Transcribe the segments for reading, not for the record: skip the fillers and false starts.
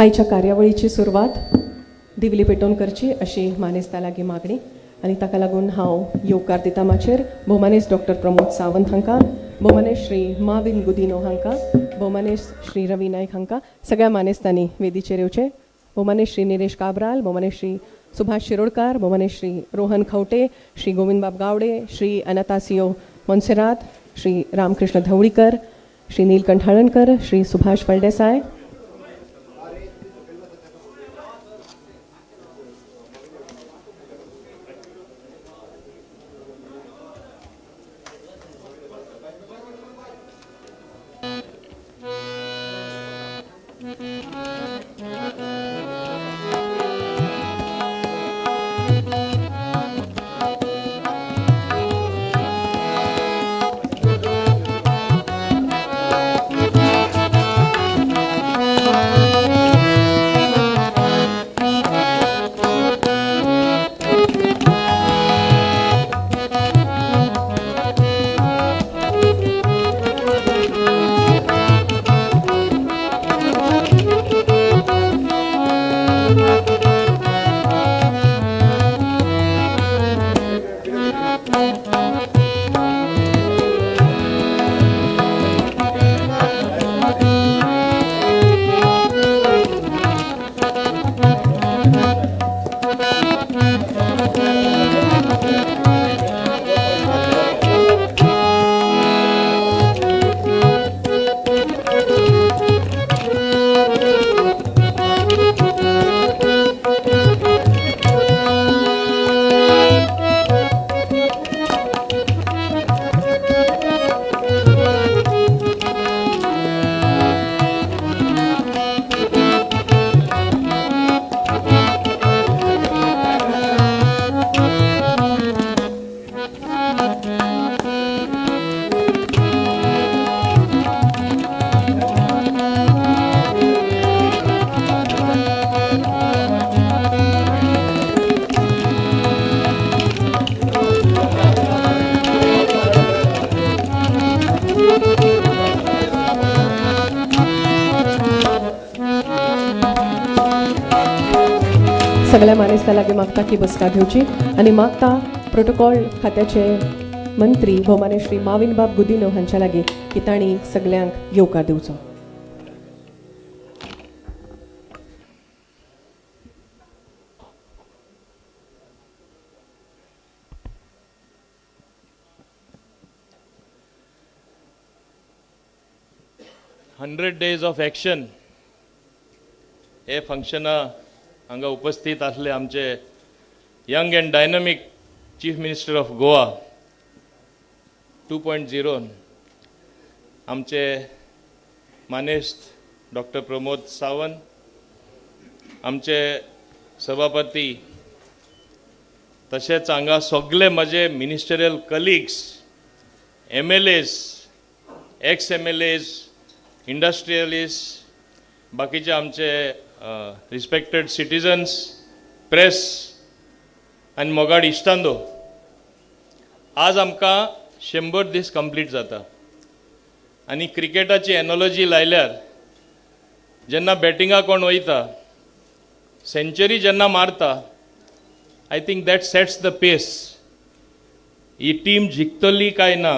आयच्या कार्यावळीची सुरवात दिवली पेटोवन करची अशी मानेस्ता लागीं मागणी आनी ताका लागून हांव येवकार दिता माचेर भोवमानेस्त डॉक्टर प्रमोद सावंत हांकां, भोवमानेस्त श्री माविन गुदिनो हांकां, भोवमानेस्त श्री रवी नायक हांकां सगळ्या मानेस्तांनी वेदीचेर येवचे. भोवमानेस्त श्री निलेश काब्राल, भोवमानेस्त श्री सुभाष शिरोडकार, भोवमानेस्त श्री रोहन खवटे, श्री गोविंदबाब गावडे, श्री अनातासियो मोन्सेरात, श्री रामकृष्ण धवळीकर, श्री नीलकंठ हळणकर, श्री सुभाष फळदेसाय, सगळ्या मानेस्ता लागीं मागता की बसका घेवची आनी मागता प्रोटोकॉल खात्याचे मंत्री भोवमानेस्त श्री माविन बाब गुदिनो हांच्या लागीं की तांणी सगळ्यांक येवकार दिवचो. हंड्रेड डेज ऑफ एक्शन हे फंक्शना हांगा उपस्थित असले आमचे young end dynamic chief minister of Goa 2.0 आमचे मानेस्त डॉक्टर प्रमोद सावंत, आमचे सभापती, तशेंच हांगा सगळे म्हजे ministerial colleagues, MLAs, x MLAs, industrialist, बाकीचे आमचे रिस्पेक्टेड सिटिजन्स, प्रेस आनी मोगाड इश्टांदो, आज आमकां 100 दीस कंप्लीट जाता आनी क्रिकेटाची एनॉलॉजी लायल्यार जेन्ना बॅटिंगा कोण वयता, सेंचुरी जेन्ना मारता, I think that sets the pace. ही टीम जिखतली काय ना,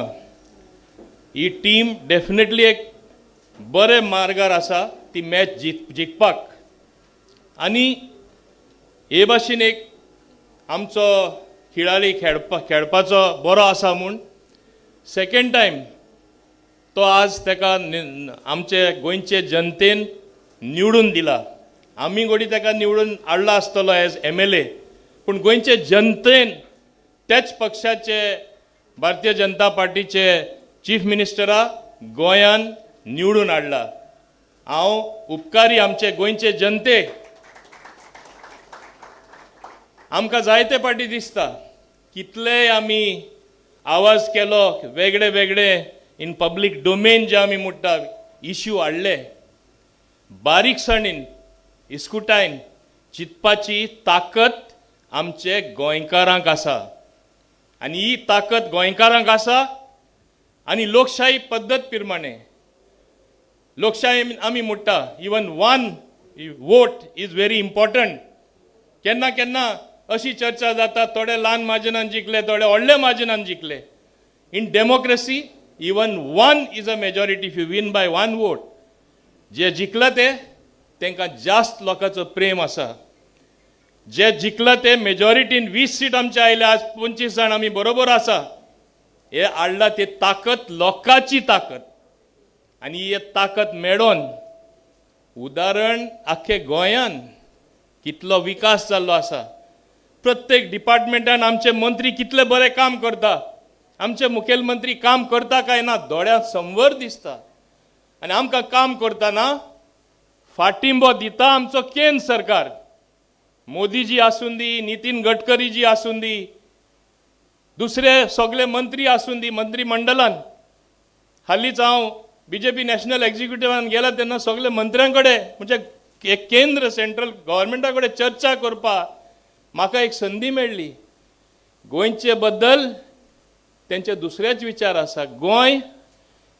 ही टीम डेफिनेटली एक बरे मार्गार आसा ती मॅच जिखपाक. आनी हे भाशेन एक आमचो खिडारी खेळपाचो बरो आसा म्हूण सेकंड टायम तो आज ताका आमचे गोंयचे जनतेन निवडून दिला. आमी गोडी ताका निवडून हाडला आसतलो एज MLA, पूण गोंयचे जनतेन त्याच पक्षाचे भारतीय जनता पार्टीचे चीफ मिनिस्टरा गोंयान निवडून हाडला. हांव उपकारी आमचे गोंयचे जनतेक. आमकां जायते पाटी दिसता कितलेय आमी आवाज केलो, वेगळे वेगळे इन पब्लीक डोमेन जे आमी म्हणटा इश्यू हाडले, बारीकसाणीन इस्कुटायन चिंतपाची ताकद आमचे गोंयकारांक आसा. आनी ही ताकद गोंयकारांक आसा आनी लोकशाही पद्धत प्रमाणे लोकशाही आमी म्हणटा even one vote is very important. केन्ना केन्ना अशी चर्चा जाता, थोडे ल्हान मार्जिनान जिखले, थोडे व्हडल्या मार्जिनान जिखले. In democracy even one is a majority. If you win by one vote, जे जिखला ते तांकां जास्त लोकांचो प्रेम आसा. जे जिखला ते मेजॉरिटीन 20 सीट आमचे आयले, आज 25 जाण आमी बरोबर आसा. हे हाडला ती ताकद, लोकांची ताकद. आनी ही ताकद मेळोन उदाहरण आख्खे गोंयान कितलो विकास जाल्लो आसा. प्रत्येक डिपार्टमेंटान आमचे मंत्री कितले बरे काम करता. आमचे मुखेलमंत्री काम करता काय ना दोळ्यां समोर दिसता. आनी आमकां काम करतना फाटिंबो दिता आमचो केंद्र सरकार. मोदीजी आसूं दी, नितीन गडकरी जी आसूं दी, दुसरे सगळे मंत्री आसूं दी, मंत्रिमंडलान. हालींच हांव बीजेपी नॅशनल एक्झिक्युटिव्हान गेला तेन्ना सगळे मंत्र्यां कडेन म्हणजे एक केंद्र सेंट्रल गव्हर्मेंटा कडेन चर्चा करपाक म्हाका एक संदी मेळ्ळी. गोंयचे बद्दल तेंचे दुसरेच विचार आसा. गोंय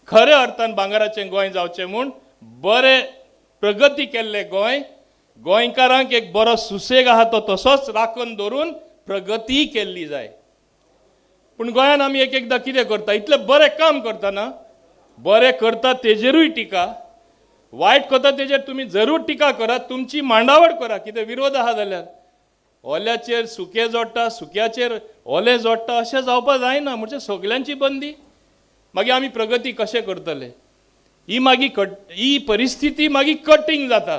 खऱ्या अर्थान भांगराचें गोंय जावचें म्हूण बरे प्रगती केल्लें गोंय. गोंयकारांक एक बरो सुसेग आहा तो तसोच राखून दवरून प्रगती केल्ली जाय. पूण गोंयान आमी एक एकदां कितें करता, इतलें बरें काम करतना बरें करता तेजेरूय टिका, वायट करता तेजेर तुमी जरूर टिका करात, तुमची मांडावळ करा. कितें विरोध आहा जाल्यार ओल्याचेर सुकें जोडटा, सुक्याचेर ओलें जोडटा अशें जावपाक जायना. म्हणजे सगळ्यांची बंदी. मागीर आमी प्रगती कशें करतले? ही परिस्थिती मागीर कटींग जाता.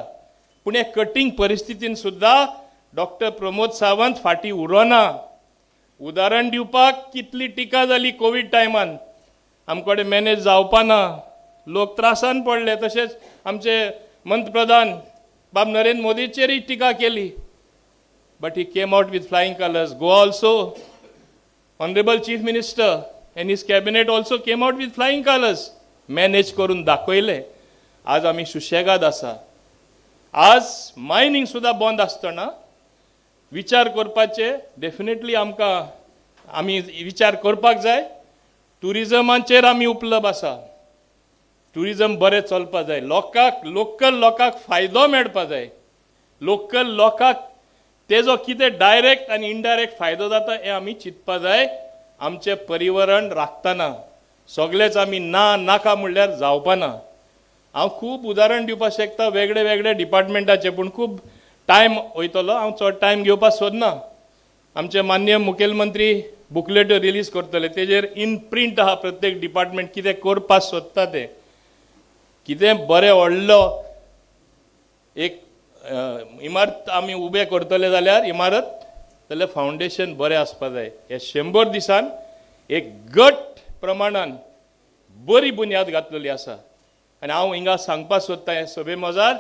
पूण हे कटींग परिस्थितीन सुद्दां डॉक्टर प्रमोद सावंत फाटीं उरोना. उदाहरण दिवपाक कितली टिका जाली कोविड टायमान. आमकडे मॅनेज जावपाना, लोक त्रासान पडले. तशेंच आमचे पंतप्रधान बाब नरेंद्र मोदीचेरय टिका केली. But he came out with flying colours. Goa also, honourable chief minister end his cabinet also came out with flying colours. Manage करून दाखयले. आज आमी सुशेगाद आसा. आज मायनिंग सुद्दां बंद आसतना विचार करपाचे डेफिनेटली आमी विचार करपाक जाय. टुरिजमाचेर आमी उपलब्ध आसा. टुरिजम बरें चलपाक जाय. लोकल लोकांक फायदो मेळपाक जाय. लोकल लोकांक तेजो कितें डायरेक्ट आनी इनडायरेक्ट फायदो जाता हें आमी चिंतपाक जाय. आमचें पर्यावरण राखतना सगळेच आमी नाका म्हणल्यार जावपाना. हांव खूब उदाहरण दिवपाक शकता वेगळे वेगळे डिपार्टमेंटाचे, पूण खूब टायम वयतलो. हांव चड टायम घेवपाक सोदना. आमचे माननीय मुखेलमंत्री बुकलेट रिलीज करतले, तेजेर इन प्रिंट आहा प्रत्येक डिपार्टमेंट कितें करपाक सोदता तें. कितें बरें व्हडलो एक इमारत आमी उबें करतले जाल्यार जाल्यार फावंडेशन बरें आसपाक जाय. हे 100 दिसान एक गट प्रमाणान बरी बुन्याद घातलेली आसा. आनी हांव हिंगा सांगपाक सोदता हे सभे मजार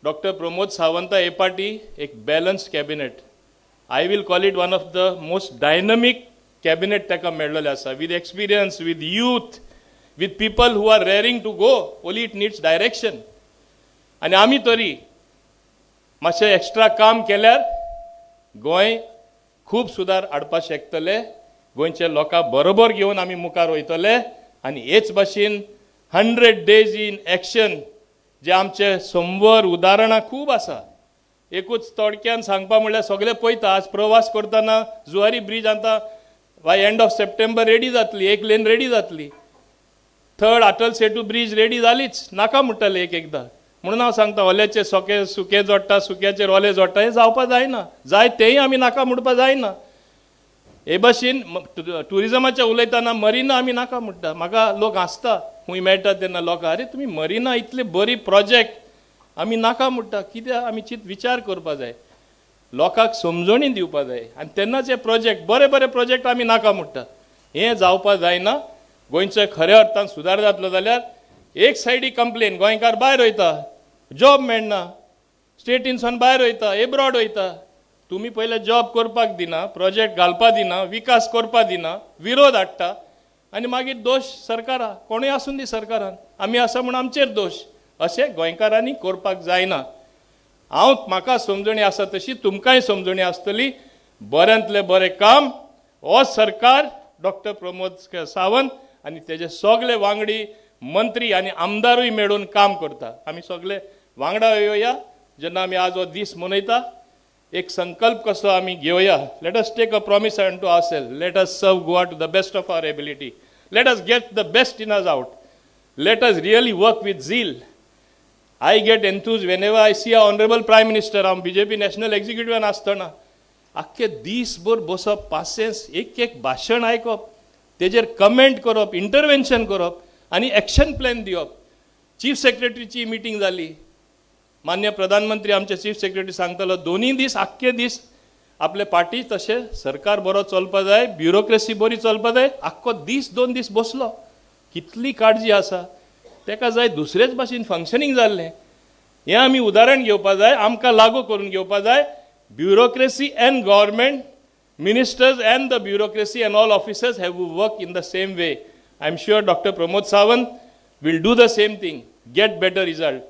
डॉक्टर प्रमोद सावंता हे पाटी एक balance cabinet. I will call it one of the most dynamic cabinet ताका मेळ्ळलेलें आसा. With experience, with youth, with people who are raring to go. Only it needs direction. आनी आमी तरी मातशें एक्स्ट्रा काम केल्यार गोंय खूब सुदार हाडपाक शकतले. गोंयचे लोकां बरोबर घेवन आमी मुखार वयतले. आनी हेच भाशेन 100 days इन एक्शन जे आमचे समोर उदाहरणां खूब आसा. एकूच थोडक्यान सांगपा म्हणल्यार सगळे पळयता. आज प्रवास करतना जुवारी ब्रिज आतां by end of September ready जातली. एक लेन रेडी जातली. 3rd Atal Setu bridge ready जालीच. नाका म्हणटाले एक एकदां. म्हणून हांव सांगता ओल्याचेर सुकें जोडटा, सुक्याचेर ओलें जोडटा हें जावपाक जायना. जाय तेंय आमी नाका म्हणपाक जायना. हे भाशेन टुरिजमाचें उलयतना मरिना आमी नाका म्हणटा. म्हाका लोक हांसता खूंय मेळटा तेन्ना लोकां, अरे तुमी मरिना इतले बरी प्रोजेक्ट आमी नाका म्हणटा. कित्याक आमी विचार करपाक जाय, लोकांक समजणी दिवपाक जाय. आनी तेन्नाच हे प्रोजेक्ट बरे प्रोजेक्ट आमी नाका म्हणटा. हें जावपाक जायना. गोंयचो खऱ्या अर्थान सुदार जातलो जाल्यार एक सायडी कंप्लेन गोंयकार भायर वयता, जॉब मेळना, स्टेटीनसून भायर वयता, एब्रॉड वयता. तुमी पयले जॉब करपाक दिना, प्रोजेक्ट घालपाक दिना, विकास करपाक दिना, विरोध हाडटा आनी मागीर दोश सरकारा. कोणूय आसूं दी सरकारान, आमी आसा म्हूण आमचेर दोश. अशें गोंयकारांनी करपाक जायना. म्हाका समजणी आसा तशी तुमकांय समजणी आसतली. बऱ्यांतलें बरें काम हो सरकार डॉक्टर प्रमोद सावंत आनी तेजे सगळे वांगडी मंत्री आनी आमदारूय मेळून काम करता. आमी सगळे वांगडा येवया जेन्ना आमी आज हो दीस मनयता एक संकल्प कसो आमी घेवया. Let us take a promise to ourselves. Let us serve Goa to the best of our ability. Let us get the best in us out. Let us really work with zeal. I get enthused whenever I see our honorable Prime Minister, हांव BJP national एक्झिक्युटिव्हान आसतना आख्खे दीसभर बसप, पासियन्स, एक भाशण आयकप, तेजेर comment करप, इंटरवेन्शन करप आनी एक्शन प्लॅन दिवप. चीफ सेक्रेटरीची मिटींग जाली. मान्य प्रधानमंत्री आमचे चीफ सेक्रेटरी सांगतालो दोनूय दीस आख्खे दीस आपले पार्टी तशें सरकार बरो चलपा जाय, ब्युरोक्रेसी बरी चलपा जाय. आख्खो दीस 2 दीस बसलो. कितली काळजी आसा. तेका जाय दुसरेच भाशेन फंक्शनींग जाल्लें. हें आमी उदाहरण घेवपा जाय, आमकां लागू करून घेवपा जाय. Bureaucracy end government, ministers end the bureaucracy end all officers have work in the same way. I am sure doctor Pramod Sawant will do the same thing, get better result.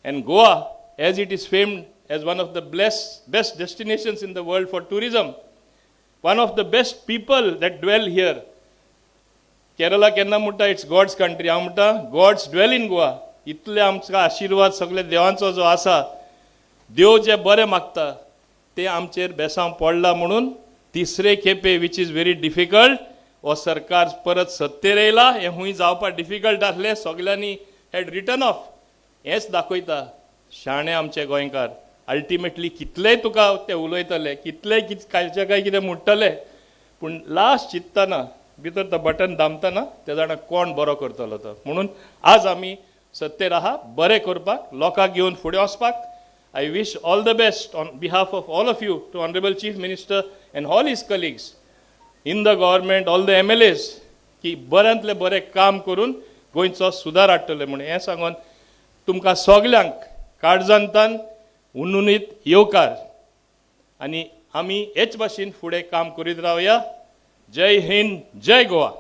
And Goa, as it is famed as one of the best destinations in the world for tourism, one of the best people that dwell here. Kerala केन्ना म्हणटा it's God's country, हांव म्हणटा God's dwell in Goa. इतले आमकां आशिर्वाद सगळे देवांचो जो आसा, देव जे बरें मागता ते आमचेर बेसांव पडला. म्हणून तिसरे खेपे विच इज व्हेरी डिफिकल्ट हो सरकार परत सत्तेर येयला. हें खूंय जावपाक डिफिकल्ट आसलें, सगल्यांनी हॅड रिटन ऑफ. हेंच दाखयता शाणे आमचे गोंयकार. अल्टिमेटली कितलेय तुका ते उलयतले, कितलेय कांयचे काय कितें म्हणटले, पूण लास्ट चिंततना भितर तो बटन दामतना ते जाणा कोण बरो करतलो तो. म्हणून आज आमी सत्तेर आहा बरें करपाक, लोकांक घेवन फुडें वचपाक. I wish all the best on behalf of all of you to honourable chief minister and all his colleagues in the government, all the MLAs, की बऱ्यांतले बरें काम करून गोंयचो सुदार हाडटले. म्हणून हें सांगून तुमकां सगल्यांक काळजांतान उन्नुनीत येवकार. आनी आमी हेच भाशेन फुडें काम करीत रावया. जय हिंद, जय गोवा.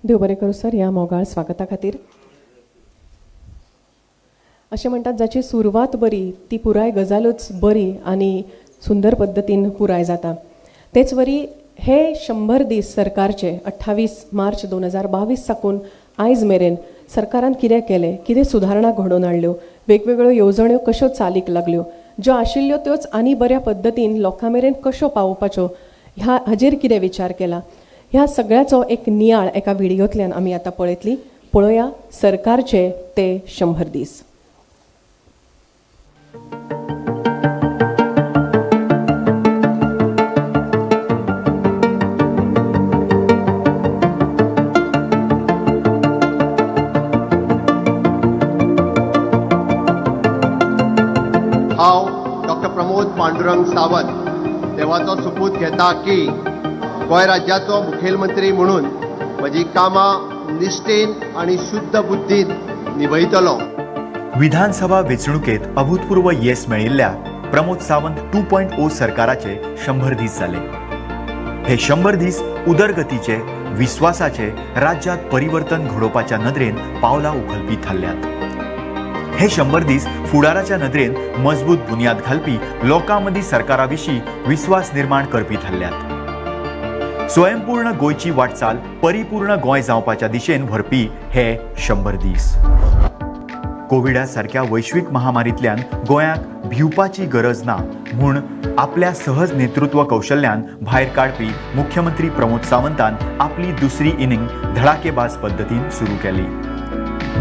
देव बरें करूं सर ह्या मोगाळ स्वागता खातीर. अशें म्हणटात जाची सुरवात बरी ती पुराय गजालूच बरी आनी सुंदर पद्दतीन पुराय जाता. तेच वरी हे 100 दीस सरकारचे 28 मार्च 2022 साकून आयज मेरेन सरकारान कितें केलें, कितें सुदारणा घडोवन हाडल्यो, वेगवेगळ्यो येवजण्यो कश्यो चालीक लागल्यो, ज्यो आशिल्ल्यो त्योच आनी बऱ्या पद्दतीन लोकां मेरेन कश्यो पावोवपाच्यो, हाजेर कितें विचार केला, ह्या सगळ्याचो एक नियाळ एका व्हिडिओंतल्यान आमी आतां पळयतली. पळोवया सरकारचे ते 100 दीस. हांव डॉक्टर प्रमोद पांडुरंग सावंत देवाचो सुपूत घेता की गोंय राज्याचो मुखेलमंत्री म्हणून म्हजी कामां निश्ठेन आनी शुद्ध बुद्दीन निभयतलो. विधानसभा वेंचणुकेत अभूतपूर्व येस मेळिल्ल्या प्रमोद सावंत 2.0 सरकाराचे 100 दीस जाले. हे 100 दीस उदरगतीचे, विश्वासाचे, राज्यात परिवर्तन घडोवपाच्या नदरेन पावलां उखलपी थारल्यात. हे 100 दीस फुडाराच्या नदरेन मजबूत बुन्याद घालपी, लोकांमदीं सरकाराविशीं विश्वास निर्माण करपी थारल्यात. स्वयंपूर्ण गोंयची वाटचाल परिपूर्ण गोंय जावपाच्या दिशेन व्हरपी हे 100 दीस. कोविडा सारक्या वैश्वीक महामारींतल्यान गोंयाक भिवपाची गरज ना म्हूण आपल्या सहज नेतृत्व कौशल्यान भायर काडपी मुख्यमंत्री प्रमोद सावंतान आपली दुसरी इनिंग धडाकेबाज पद्दतीन सुरू केली.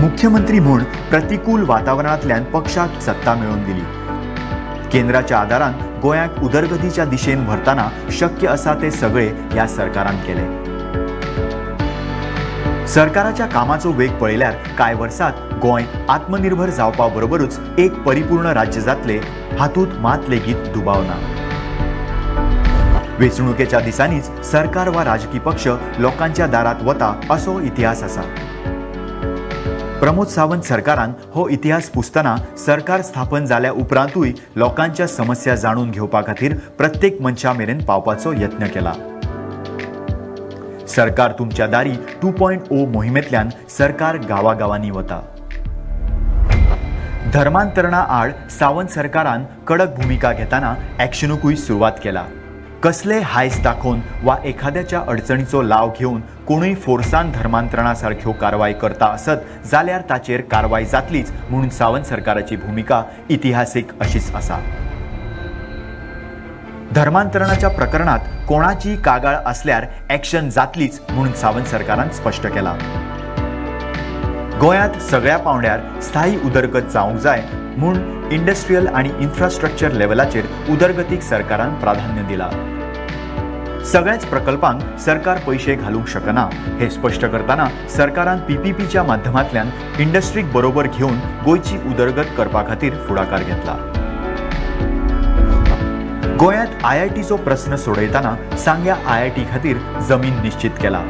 मुख्यमंत्री म्हूण प्रतिकूल वातावरणांतल्यान पक्षाक सत्ता मेळोवन दिली. केंद्राच्या आदारान गोंयाक उदरगतीच्या दिशेन व्हरतना शक्य आसा ते सगळे ह्या सरकारान केले. सरकाराच्या कामाचो वेग पळयल्यार कांय वर्सांत गोंय आत्मनिर्भर जावपा बरोबरूच एक परिपूर्ण राज्य जातले हातूंत मात लेगीत दुबाव ना. वेंचणुकेच्या दिसांनीच सरकार वा राजकी पक्ष लोकांच्या दारात वता असो इतिहास आसा. प्रमोद सावंत सरकारान हो इतिहास पुसतना सरकार स्थापन जाल्या उपरांतूय लोकांच्या समस्या जाणून घेवपा खातीर प्रत्येक मनशा मेरेन पावपाचो यत्न केला. सरकार तुमच्या दारी 2.0 मोहिमेंतल्यान सरकार गावागावांनी वता. धर्मांतरणा आड सावंत सरकारान कडक भूमिका घेताना एक्शनूकूय सुरवात केला. कसले हायस दाखोवन वा एखाद्याच्या अडचणीचो लाव घेवन कोणूय फोर्सान धर्मांतरणा सारख्यो कारवाय करता आसत जाल्यार ताचेर कारवाय जातलीच म्हणून सावंत सरकाराची भूमिका इतिहासीक अशीच आसा. धर्मांतरणाच्या प्रकरणात कोणाची कागाळ असल्यार ॲक्शन जातलीच म्हणून सावंत सरकारान स्पष्ट केला. गोंयांत सगळ्या पावंड्यार स्थायी उदरगत जावंक जाय म्हूण इंडस्ट्रियल आणि इन्फ्रास्ट्रक्चर लेवलाचेर उदरगतीक सरकारान प्राधान्य दिला. सगळ्याच प्रकल्पांक सरकार पैसे घालूंक शकना हे स्पष्ट करताना सरकारान PPPच्या माध्यमांतल्यान इंडस्ट्रीक बरोबर घेवन गोंयची उदरगत करपा खातीर फुडाकार घेतला. गोंयांत IITचो प्रस्न सोडयताना सांग्या IIT खातीर जमीन निश्चित केला.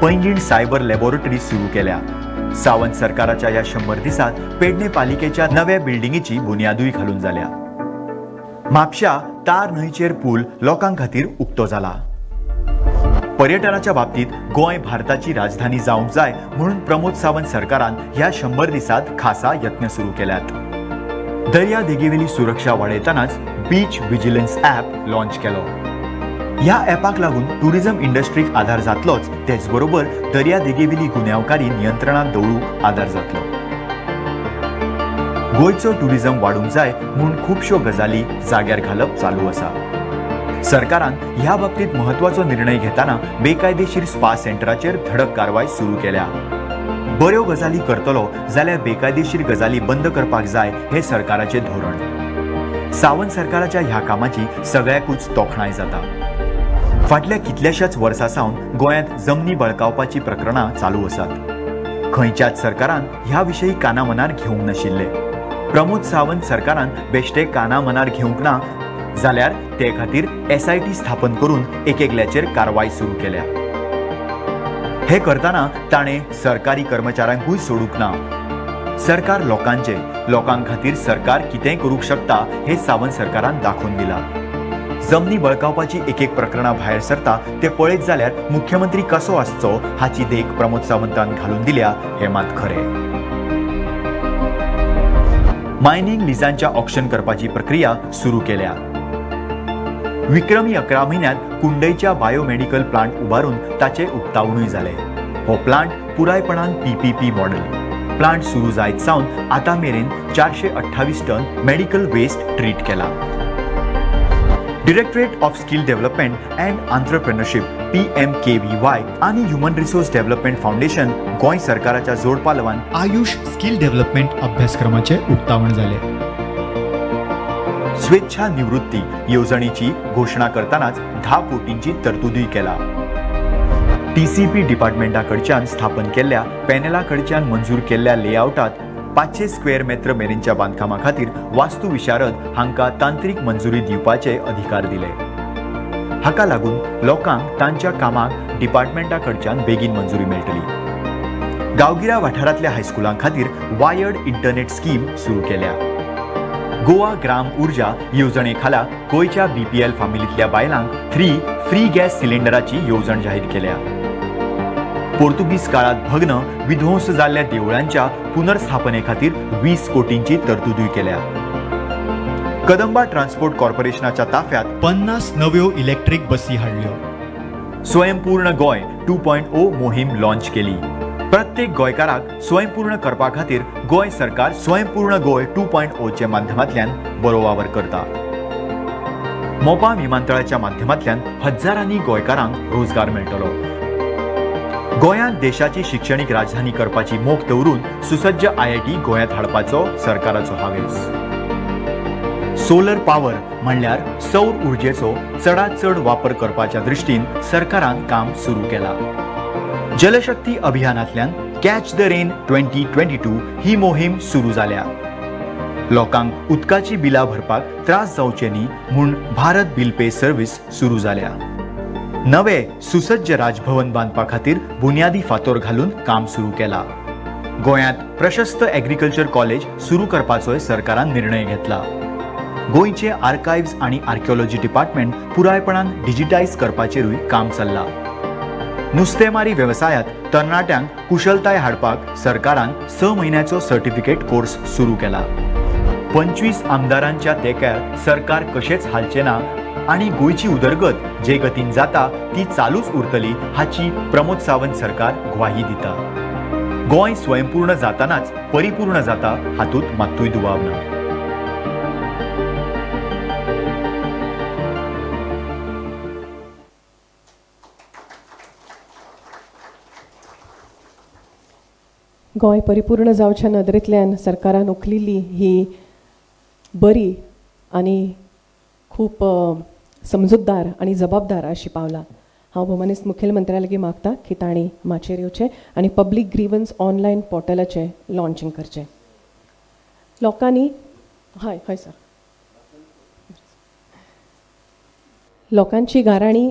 पैंगीण सायबर लॅबोरेटरी सुरू केल्या. सावंत सरकाराच्या या 100 दिसात पेडणे पालिकेच्या नव्या बिल्डिंगेची बुन्यादूय घालून जाल्या. म्हापशा तार न्हंयचेर पूल लोकां खातीर उक्तो जाला. पर्यटनाच्या बाबतीत गोंय भारताची राजधानी जावंक जाय म्हणून प्रमोद सावंत सरकारान ह्या 100 दिसात खासा यत्न सुरू केल्यात. दर्या देगेवेली सुरक्षा वाडयतानाच बीच विजिलन्स ॲप लॉन्च केलो. ह्या ॲपाक लागून टुरिझम इंडस्ट्रीक आधार जातलोच तेच बरोबर दर्या देगेवेली गुन्यांवकारी नियंत्रणात दवरूंक आधार जातलो. गोंयचो टुरिझम वाडूंक जाय म्हूण खुबश्यो गजाली जाग्यार घालप चालू आसा. सरकारान ह्या बाबतीत म्हत्वाचो निर्णय घेताना बेकायदेशीर स्पा सेंटराचेर धडक कारवाय सुरू केल्या. बऱ्यो गजाली करतलो जाल्यार बेकायदेशीर गजाली बंद करपाक जाय हे सरकाराचे धोरण. सावंत सरकाराच्या ह्या कामाची सगळ्याकूच तोखणाय जाता. फाटल्या कितल्याशाच वर्सां सावन गोंयांत जमनी बळकावपाची प्रकरणां चालू आसात. खंयच्याच सरकारान ह्या विशयी कानामनार घेवंक नाशिल्ले. प्रमोद सावंत सरकारान बेश्टे कानामनार घेवंक ना जाल्यार ते खातीर SIT स्थापन करून एकेकल्याचेर कारवाय सुरू केल्या. हे करताना ताणें सरकारी कर्मचाऱ्यांकूय सोडूंक ना. सरकार लोकांचे, लोकां खातीर सरकार कितेंय करूंक शकता हे सावंत सरकारान दाखोवन दिला. जमनी बळकावपाची एक प्रकरणां भायर सरता ते पळयत जाल्यार मुख्यमंत्री कसो आसचो हाची देख प्रमोद सावंतान घालून दिल्या हे मात खरें. मायनिंग लिजांच्या ऑक्शन करपाची प्रक्रिया सुरू केल्या. विक्रमी 11 म्हयन्यांत कुंडयच्या बायोमेडिकल प्लांट उबारून ताचे उक्तावणूय जाले. हो प्लांट पुरायपणान PPP मॉडेल. प्लांट सुरू जायत सावन आतां मेरेन 428 टन मेडिकल वेस्ट ट्रीट केला. Directorate of skill development and entrepreneurship PMKVY आणि human resource development foundation Goa सरकाराच्या जोड पालवान आयुष स्किल डेव्हलपमेंट अभ्यासक्रमाचे उक्तावण झाले. स्वेच्छा निवृत्ती येवजणेची घोषणा करतानाच 10 कोटींची तरतूदय केला. TCP डिपार्टमेंटाकडच्यान स्थापन केल्ल्या पॅनलाकडच्यान मंजूर केल्ल्या लेआउटात 500 स्क्वेअर मेत्र मेरेनच्या बांदकामा खातीर वास्तू विशारद हांकां तांत्रीक मंजुरी दिवपाचे अधिकार दिले. हाका लागून लोकांक तांच्या कामाक डिपार्टमेंटाकडच्यान बेगीन मंजुरी मेळटली. गांवगिऱ्या वाठारांतल्या हायस्कुलां खातीर वायर्ड इंटरनेट स्कीम सुरू केल्या. गोवा ग्राम उर्जा येवजणे खाला गोंयच्या BPL फामिलींतल्या बायलांक 3 फ्री गॅस सिलिंडराची येवजण जाहीर केल्या. पोर्तुगीज काळात भग्न विध्वंस जाल्ल्या देवळांच्या पुनर्स्थापने खातीर 20 कोटींची तरतूदय केल्या. कदंबा ट्रान्सपोर्ट कॉर्पोरेशनाच्या ताफ्यात 50 नव्यो इलेक्ट्रिक बसी हाडल्यो. स्वयंपूर्ण गोंय 2.0 मोहीम लॉन्च केली. प्रत्येक गोंयकाराक स्वयंपूर्ण करपा खातीर गोंय सरकार स्वयंपूर्ण गोंय 2.0 चे माध्यमांतल्यान बरो वावर करता. मोपा विमानतळाच्या माध्यमांतल्यान हजारांनी गोंयकारांक रोजगार मेळटलो. गोंयांत देशाची शिक्षणीक राजधानी करपाची मोख दवरून सुसज्ज IIT गोंयांत हाडपाचो सरकाराचो हावेस. सोलर पॉवर म्हणल्यार सौर उर्जेचो चडांत चड वापर करपाच्या दृश्टीन सरकारान काम सुरू केला. जलशक्ती अभियानांतल्यान कॅच द रेन 2022 ही मोहीम सुरू जाल्या. लोकांक उदकाची बिलां भरपाक त्रास जावचे न्ही म्हूण भारत बिल पे सर्व्हिस सुरू जाल्या. नवे सुसज्ज राजभवन बांदपा खातीर बुन्यादी फातोर घालून काम सुरू केला. गोंयांत प्रशस्त एग्रीकल्चर कॉलेज सुरू करपाचोय सरकारान निर्णय घेतला. गोंयचे आर्कायव्ज आनी आर्किओलॉजी डिपार्टमेंट पुरायपणान डिजिटायज करपाचेरूय काम चल्लां. नुस्तेमारी वेवसायांत तरणाट्यांक कुशलताय हाडपाक सरकारान 6 म्हयन्याचो सर्टिफिकेट कोर्स सुरू केला. 25 आमदारांच्या तेंक्यार सरकार कशेंच हालचे ना आणि गोयची उदरगत जे गतीन जाता ती चालूच उरतली हाची प्रमोद सावंत सरकार ग्वाही दिता. गोंय स्वयंपूर्ण जातानाच परिपूर्ण जाता हातूंत मात्तूय दुबाव ना. गोंय परिपूर्ण जावच्या नदरेंतल्यान सरकारान उखलिल्ली ही बरी आनी खूब समजूतदार आनी जबाबदार अशी पावलां. हांव भोवमानेस्त मुखेलमंत्र्या लागीं मागता की तांणी माचयेर येवचें आनी पब्लीक ग्रीवन्स ऑनलायन पोर्टलाचें लॉन्चिंग करचें. लोकांनी हय हय सर लोकांची गाराणी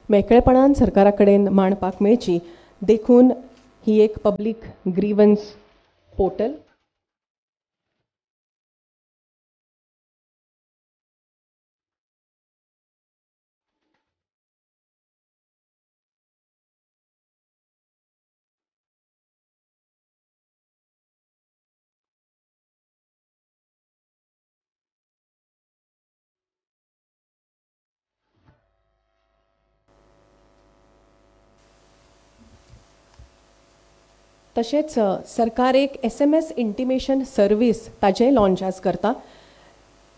मेकळेपणान सरकारा कडेन मांडपाक मेळची देखून ही एक पब्लीक ग्रीवन्स पोर्टल तशेंच सरकार एक SMS इंटिमेशन सर्वीस ताजें लॉन्च आज करता.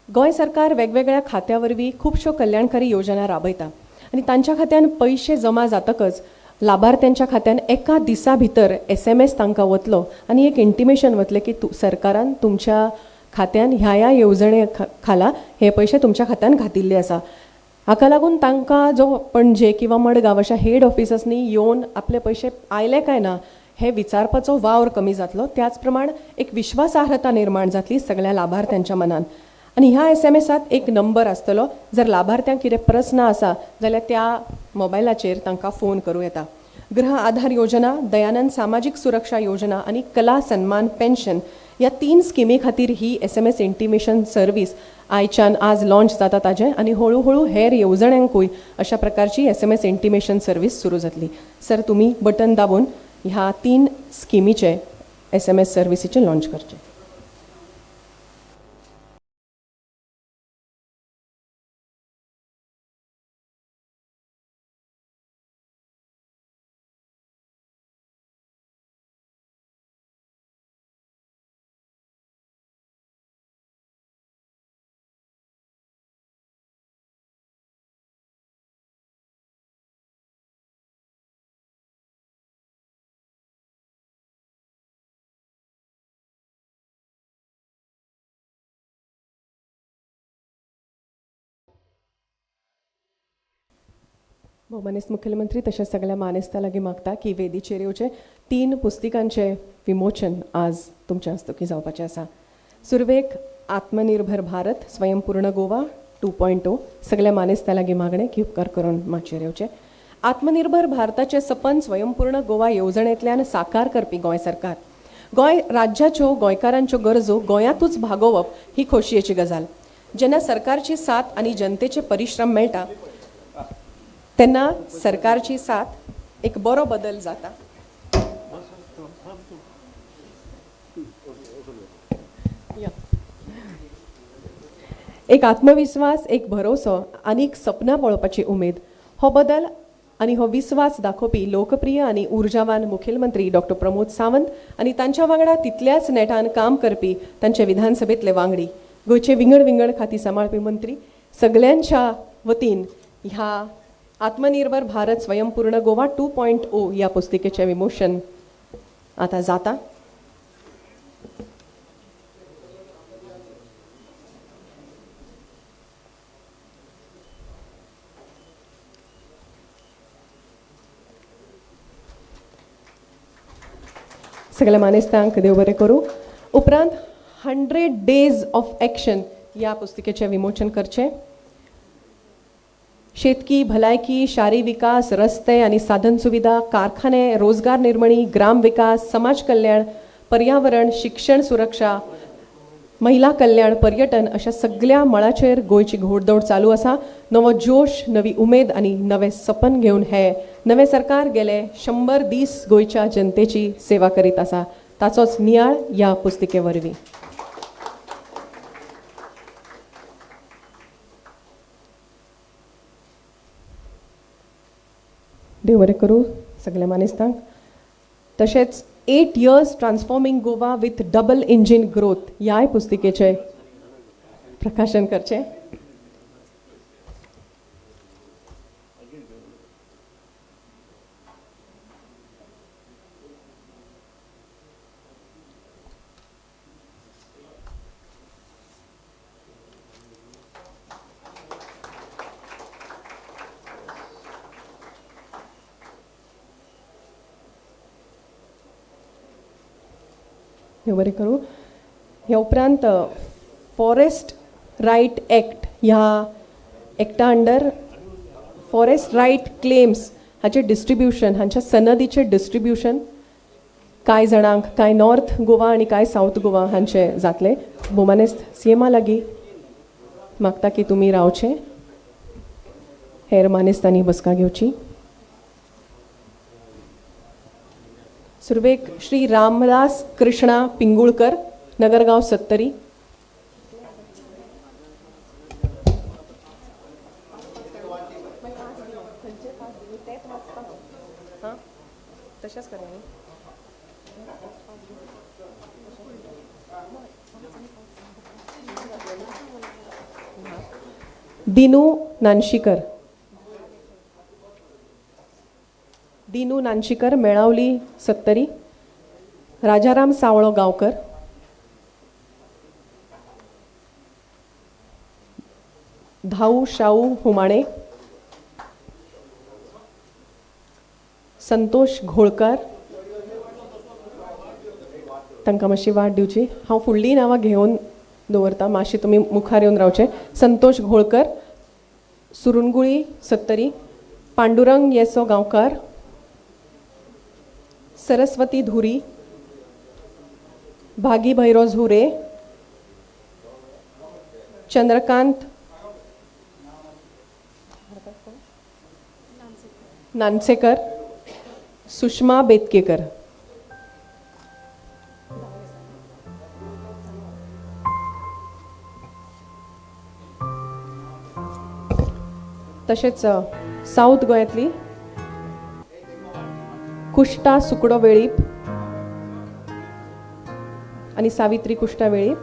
गोंय सरकार वेगवेगळ्या खात्या वरवीं खुबश्यो कल्याणकारी योजना राबयता आनी तांच्या खात्यान पयशे जमा जातकच लाभार्थ्यांच्या खात्यान एका दिसा भितर SMS तांकां वतलो आनी एक इंटिमेशन वतलें की सरकारान तुमच्या खात्यान ह्या येवजणे खाला हे पयशे तुमच्या खात्यान घातिल्ले आसा. हाका लागून तांकां जो पणजे किंवा मडगांव अशा हेड ऑफिसांनी येवन आपले पयशे आयले काय ना हे विचारपाचो वावर कमी जातलो. त्याच प्रमाण एक विश्वासार्हता निर्माण जातली सगळ्या लाभार्थ्यांच्या मनान. आनी ह्या SMSात एक नंबर आसतलो. जर लाभार्थ्यांक कितें प्रस्न आसा जाल्यार त्या मोबायलाचेर तांकां फोन करूं येता. गृह आधार योजना, दयानंद सामाजीक सुरक्षा योजना आनी कला सन्मान पेन्शन ह्या 3 स्किमी खातीर ही SMS इंटिमेशन सर्वीस आयच्यान आज लॉन्च जाता ताजें आनी हळू हळू हेर येवजण्यांकूय अशा प्रकारची SMS इंटिमेशन सर्वीस सुरू जातली. सर तुमी बटन दाबून ह्या 3 स्किमीचे SMS सर्विसीचे लॉन्च करचे. भोवमानेस्त मुखेलमंत्री तशेंच सगळ्या मानेस्ता लागीं मागता की वेदीचेर येवचे 3 पुस्तिकांचे विमोचन आज तुमच्या हस्तुकी जावपाचें आसा. सुरवेक आत्मनिर्भर भारत स्वयंपूर्ण गोवा 2.0 सगळ्या मानेस्ता लागीं मागणें की उपकार करून माचयेर येवचे. आत्मनिर्भर भारताचे सपन स्वयंपूर्ण गोवा येवजणेंतल्यान साकार करपी गोंय सरकार. गोंय राज्याच्यो गोंयकारांच्यो गरजो गोंयांतूच भागोवप ही खोशयेची गजाल. जेन्ना सरकारची साथ आनी जनतेचे परिश्रम मेळटा तेन्ना सरकारची साथ एक बरो बदल जाता. एक आत्मविश्वास, एक भरोसो आनी एक सपनां पळोवपाची उमेद हो बदल आनी हो विश्वास दाखोवपी लोकप्रिय आनी उर्जावान मुखेलमंत्री डॉ. प्रमोद सावंत आनी तांच्या वांगडा तितल्याच नेटान काम करपी तांचे विधानसभेतले वांगडी गोंयचे विंगड विंगड खाती सांबाळपी मंत्री सगळ्यांच्या वतीन ह्या आत्मनिर्भर भारत स्वयंपूर्ण गोवा 2.0 ह्या पुस्तिकेचें विमोचन आतां जाता. सगळ्या मानेस्तांक देव बरें करूं. उपरांत 100 days ऑफ एक्शन ह्या पुस्तिकेचें विमोचन करचें. शेतकी, भलायकी, शारी विकास, रस्ते आनी साधन सुविधा, कारखाने, रोजगार निर्मणी, ग्राम विकास, समाज कल्याण, पर्यावरण, शिक्षण सुरक्षा, महिला कल्याण, पर्यटन अशा सगळ्या मळाचेर गोंयची घोडदौड चालू आसा. नवो जोश, नवी उमेद आनी नवे सपन घेवन हे नवे सरकार गेले 100 दीस गोंयच्या जनतेची सेवा करीत आसा. ताचोच नियाळ ह्या पुस्तिके वरवीं. देव बरें करूं सगळ्या मानेस्तांक. तशेंच 8 years transforming Goa with double engine growth ह्याय पुस्तिकेचें प्रकाशन करचें. देव बरें करूं. ह्या उपरांत फॉरेस्ट रायट एक्ट ह्या एक्टा अंडर फॉरेस्ट रायट क्लेम्स हाचे डिस्ट्रिब्युशन हांच्या सनदीचे डिस्ट्रिब्युशन कांय जाणांक कांय नॉर्थ गोवा आनी कांय सावथ गोवा हांचे जातले. भोवमानेस्त सीएमा लागीं मागता की तुमी रावचें, हेर मानेस्तांनी बसका घेवची. सुरवेक श्री रामदास कृष्णा पिंगुळकर, नगरगाव सत्तरी. दिनू नानशीकर. दिनू नानशीकर, मेळावली सत्तरी. राजाराम सावळो गांवकर. धाऊ शाहू हुमाणे. संतोष घोळकर. तांकां मातशी वाट दिवची. हांव फुडलीं नांवां घेवन दवरता, मातशी तुमी मुखार येवन रावचें. संतोष घोळकर, सुरुनगुळी सत्तरी. पांडुरंग येसो गांवकार. सरस्वती धुरी. भागी भैरो झुरे. चंद्रकांत नानसेकर. सुषमा बेतकेकर. तशेंच साऊथ गोंयांतली कुष्टा सुकडो वेळीप आनी सावित्री कुष्टा वेळीप.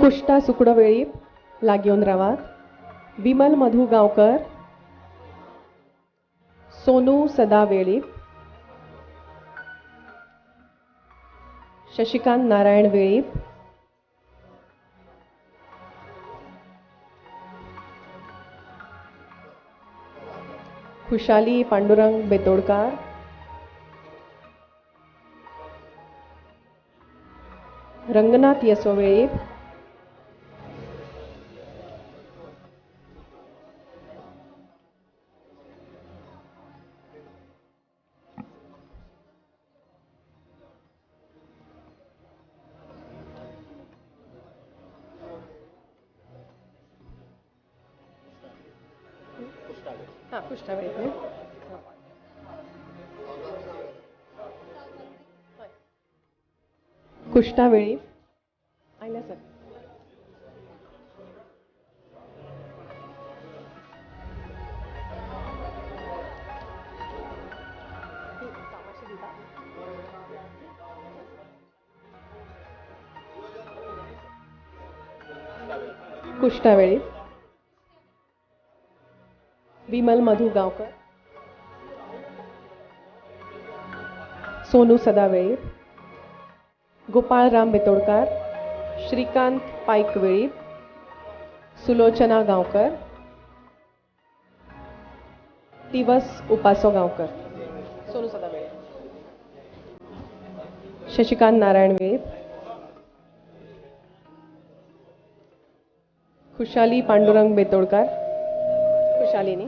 कुष्टा सुकडो वेळीप लागीवन रावात. विमल मधू गांवकर. सोनू सदा वेळीप. शशिकांत नारायण वेळीप. खुशाली पांडुरंग बेतोडकार. रंगनाथ येसो वेळीप. कुष्टा वेळीप न्ही. कुष्टा वेळीप आयल्या सर. कुष्टा वेळीप. विमल मधू गांवकर. सोनू सदा वेळीप. गोपाळराम बेतोडकार, श्रीकांत पायकवेळी, सुलोचना गांवकर, दिवस उपासो गांवकर, सोनू सदावेळे, शशिकांत नारायण वेळीप, खुशाली पांडुरंग बेतोडकार, खुशालीनी,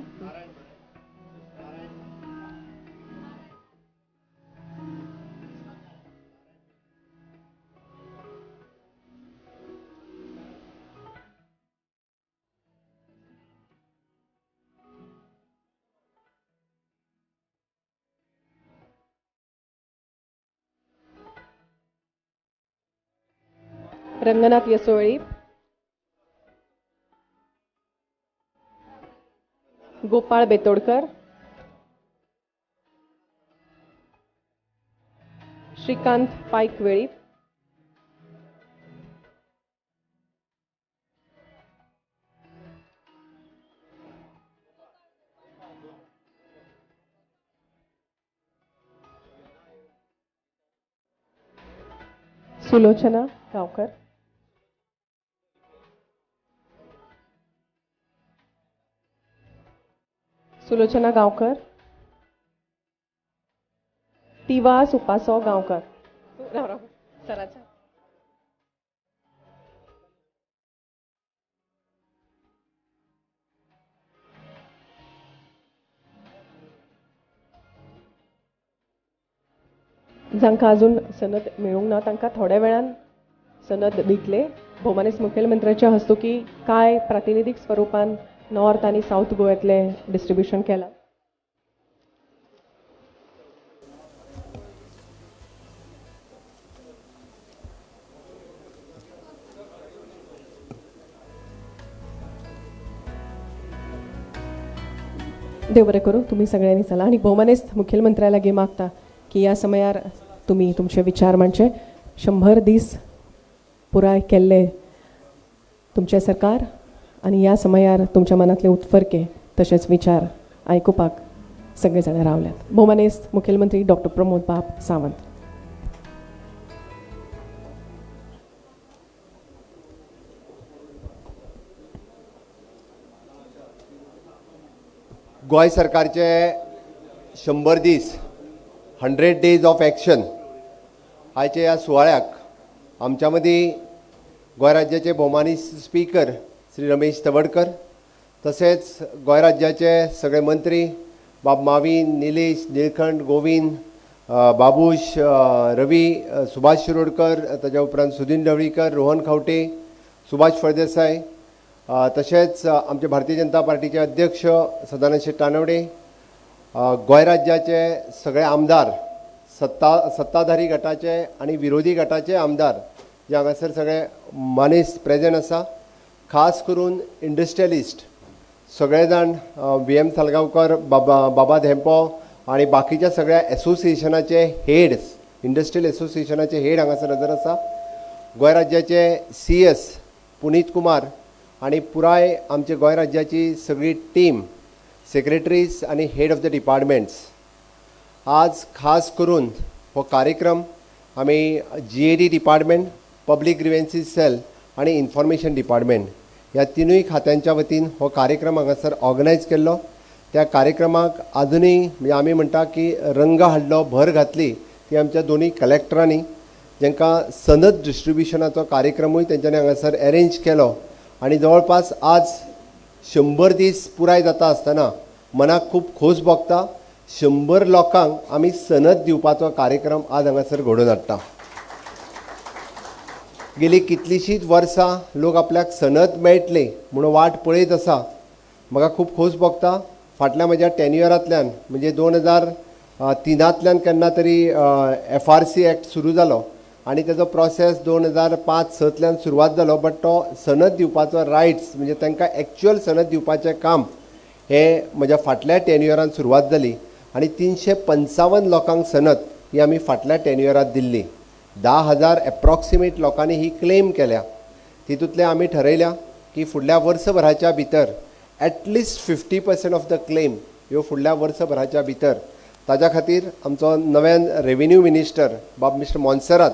रंगनाथ यसोळी, गोपाळ बेतोडकर, श्रीकांत पायकवेळी, सुलोचना गांवकर, सुलोचना गांवकर, तिवास उपासो गांवकर, सराच्या जांकां अजून सनद मेळूंक ना तांकां थोड्या वेळान सनद दितले. भोवमानेस्त मुखेलमंत्र्याच्या हस्तुकी काय प्रातिनिधीक स्वरुपान नॉर्थ आनी साऊथ गोव्यातले डिस्ट्रीब्युशन केला. देव बरें करूं. तुमी सगळ्यांनी चला आनी भोवमानेस्त मुखेलमंत्र्या लागीं मागता की ह्या समयार तुमी तुमचे विचार मांडचे. 100 दीस पुराय केल्ले तुमचे सरकार आनी ह्या समयार तुमच्या मनांतले उत्फर्के तशेंच विचार आयकुपाक सगळे जाण रावल्यात. भोवमानेस्त मुखेलमंत्री डॉक्टर प्रमोद बाब सावंत. गोंय सरकारचे 100 दीस 100 डेज ऑफ एक्शन आयच्या ह्या सुवाळ्याक आमच्या मदीं गोंय राज्याचे भोवमानीस्त स्पीकर श्री रमेश तवडकर, तशेंच गोंय राज्याचे सगळे मंत्री बाब माविन, निलेश, निळखंड, गोविंद, बाबूश, रवी, सुभाष शिरोडकर, ताच्या उपरांत सुदीन ढवळीकर, रोहन खंवटे, सुभाष फळदेसाय, तशेंच आमचे भारतीय जनता पार्टीचे अध्यक्ष सदानंद शेट तानवडे, गोंय राज्याचे सगळे आमदार, सत्ताधारी गटाचे आनी विरोधी गटाचे आमदार जे हांगासर सगळे मानेस्त प्रेजेंट आसा. खास करून इंडस्ट्रियलिस्ट सगळे जाण VM सालगांवकर, बाबा धेंपो आनी बाकीच्या सगळ्या एसोसिएशनाचे हेड्स, इंडस्ट्रियल एसोसिएशनाचे हेड हांगासर हजर आसा. गोंय राज्याचे CS पुनीत कुमार आनी पुराय आमचे गोंय राज्याची सगळी टीम, सेक्रेटरीज आनी हेड ऑफ द डिपार्टमेंट्स. आज खास करून हो कार्यक्रम आमी GAD डिपार्टमेंट, पब्लीक ग्रिव्हन्सीस सेल आनी इन्फॉर्मेशन डिपार्टमेंट ह्या तिनूय खात्यांच्या वतीन हो कार्यक्रम हांगासर ऑर्गनायज केल्लो. त्या कार्यक्रमाक आजुनूय म्हणजे आमी म्हणटा की रंग हाडलो, भर घातली ती आमच्या दोनूय कलेक्टरांनी, जांकां सनद डिस्ट्रिब्युशनाचो कार्यक्रमूय तेंच्यांनी हांगासर अरेंज केलो. आनी जवळपास आज 100 दीस पुराय जाता आसतना मनाक खूब खोस भोगता. 100 लोकांक आमी सनद दिवपाचो कार्यक्रम आज हांगासर घडोवन हाडटा. गेली कितलींशींच वर्सां लोक आपल्याक सनद मेळटली म्हणून वाट पळयत आसा. म्हाका खूब खोस भोगता. फाटल्या म्हज्या टेन्युअरांतल्यान म्हणजे 2003 केन्ना तरी FRC एक्ट सुरू जालो आनी तेजो प्रोसेस 2005-06 सुरवात जालो. बट तो सनद दिवपाचो रायट्स म्हणजे तांकां एक्च्युअल सनद दिवपाचें काम हे म्हज्या फाटल्या टेन्युअरान सुरवात जाली आनी 355 लोकांक सनद ही आमी फाटल्या टेन्युअरांत दिल्ली. 10,000 एप्रॉक्सिमेट लोकांनी ही क्लेम केल्या. तितूंतले आमी ठरयल्या की फुडल्या वर्सभराच्या भितर एटलिस्ट 50% ऑफ द क्लेम ह्यो फुडल्या वर्सभराच्या भितर. ताज्या खातीर आमचो नव्यान रेव्हेन्यू मिनिस्टर बाब मिस्टर मोन्सेरात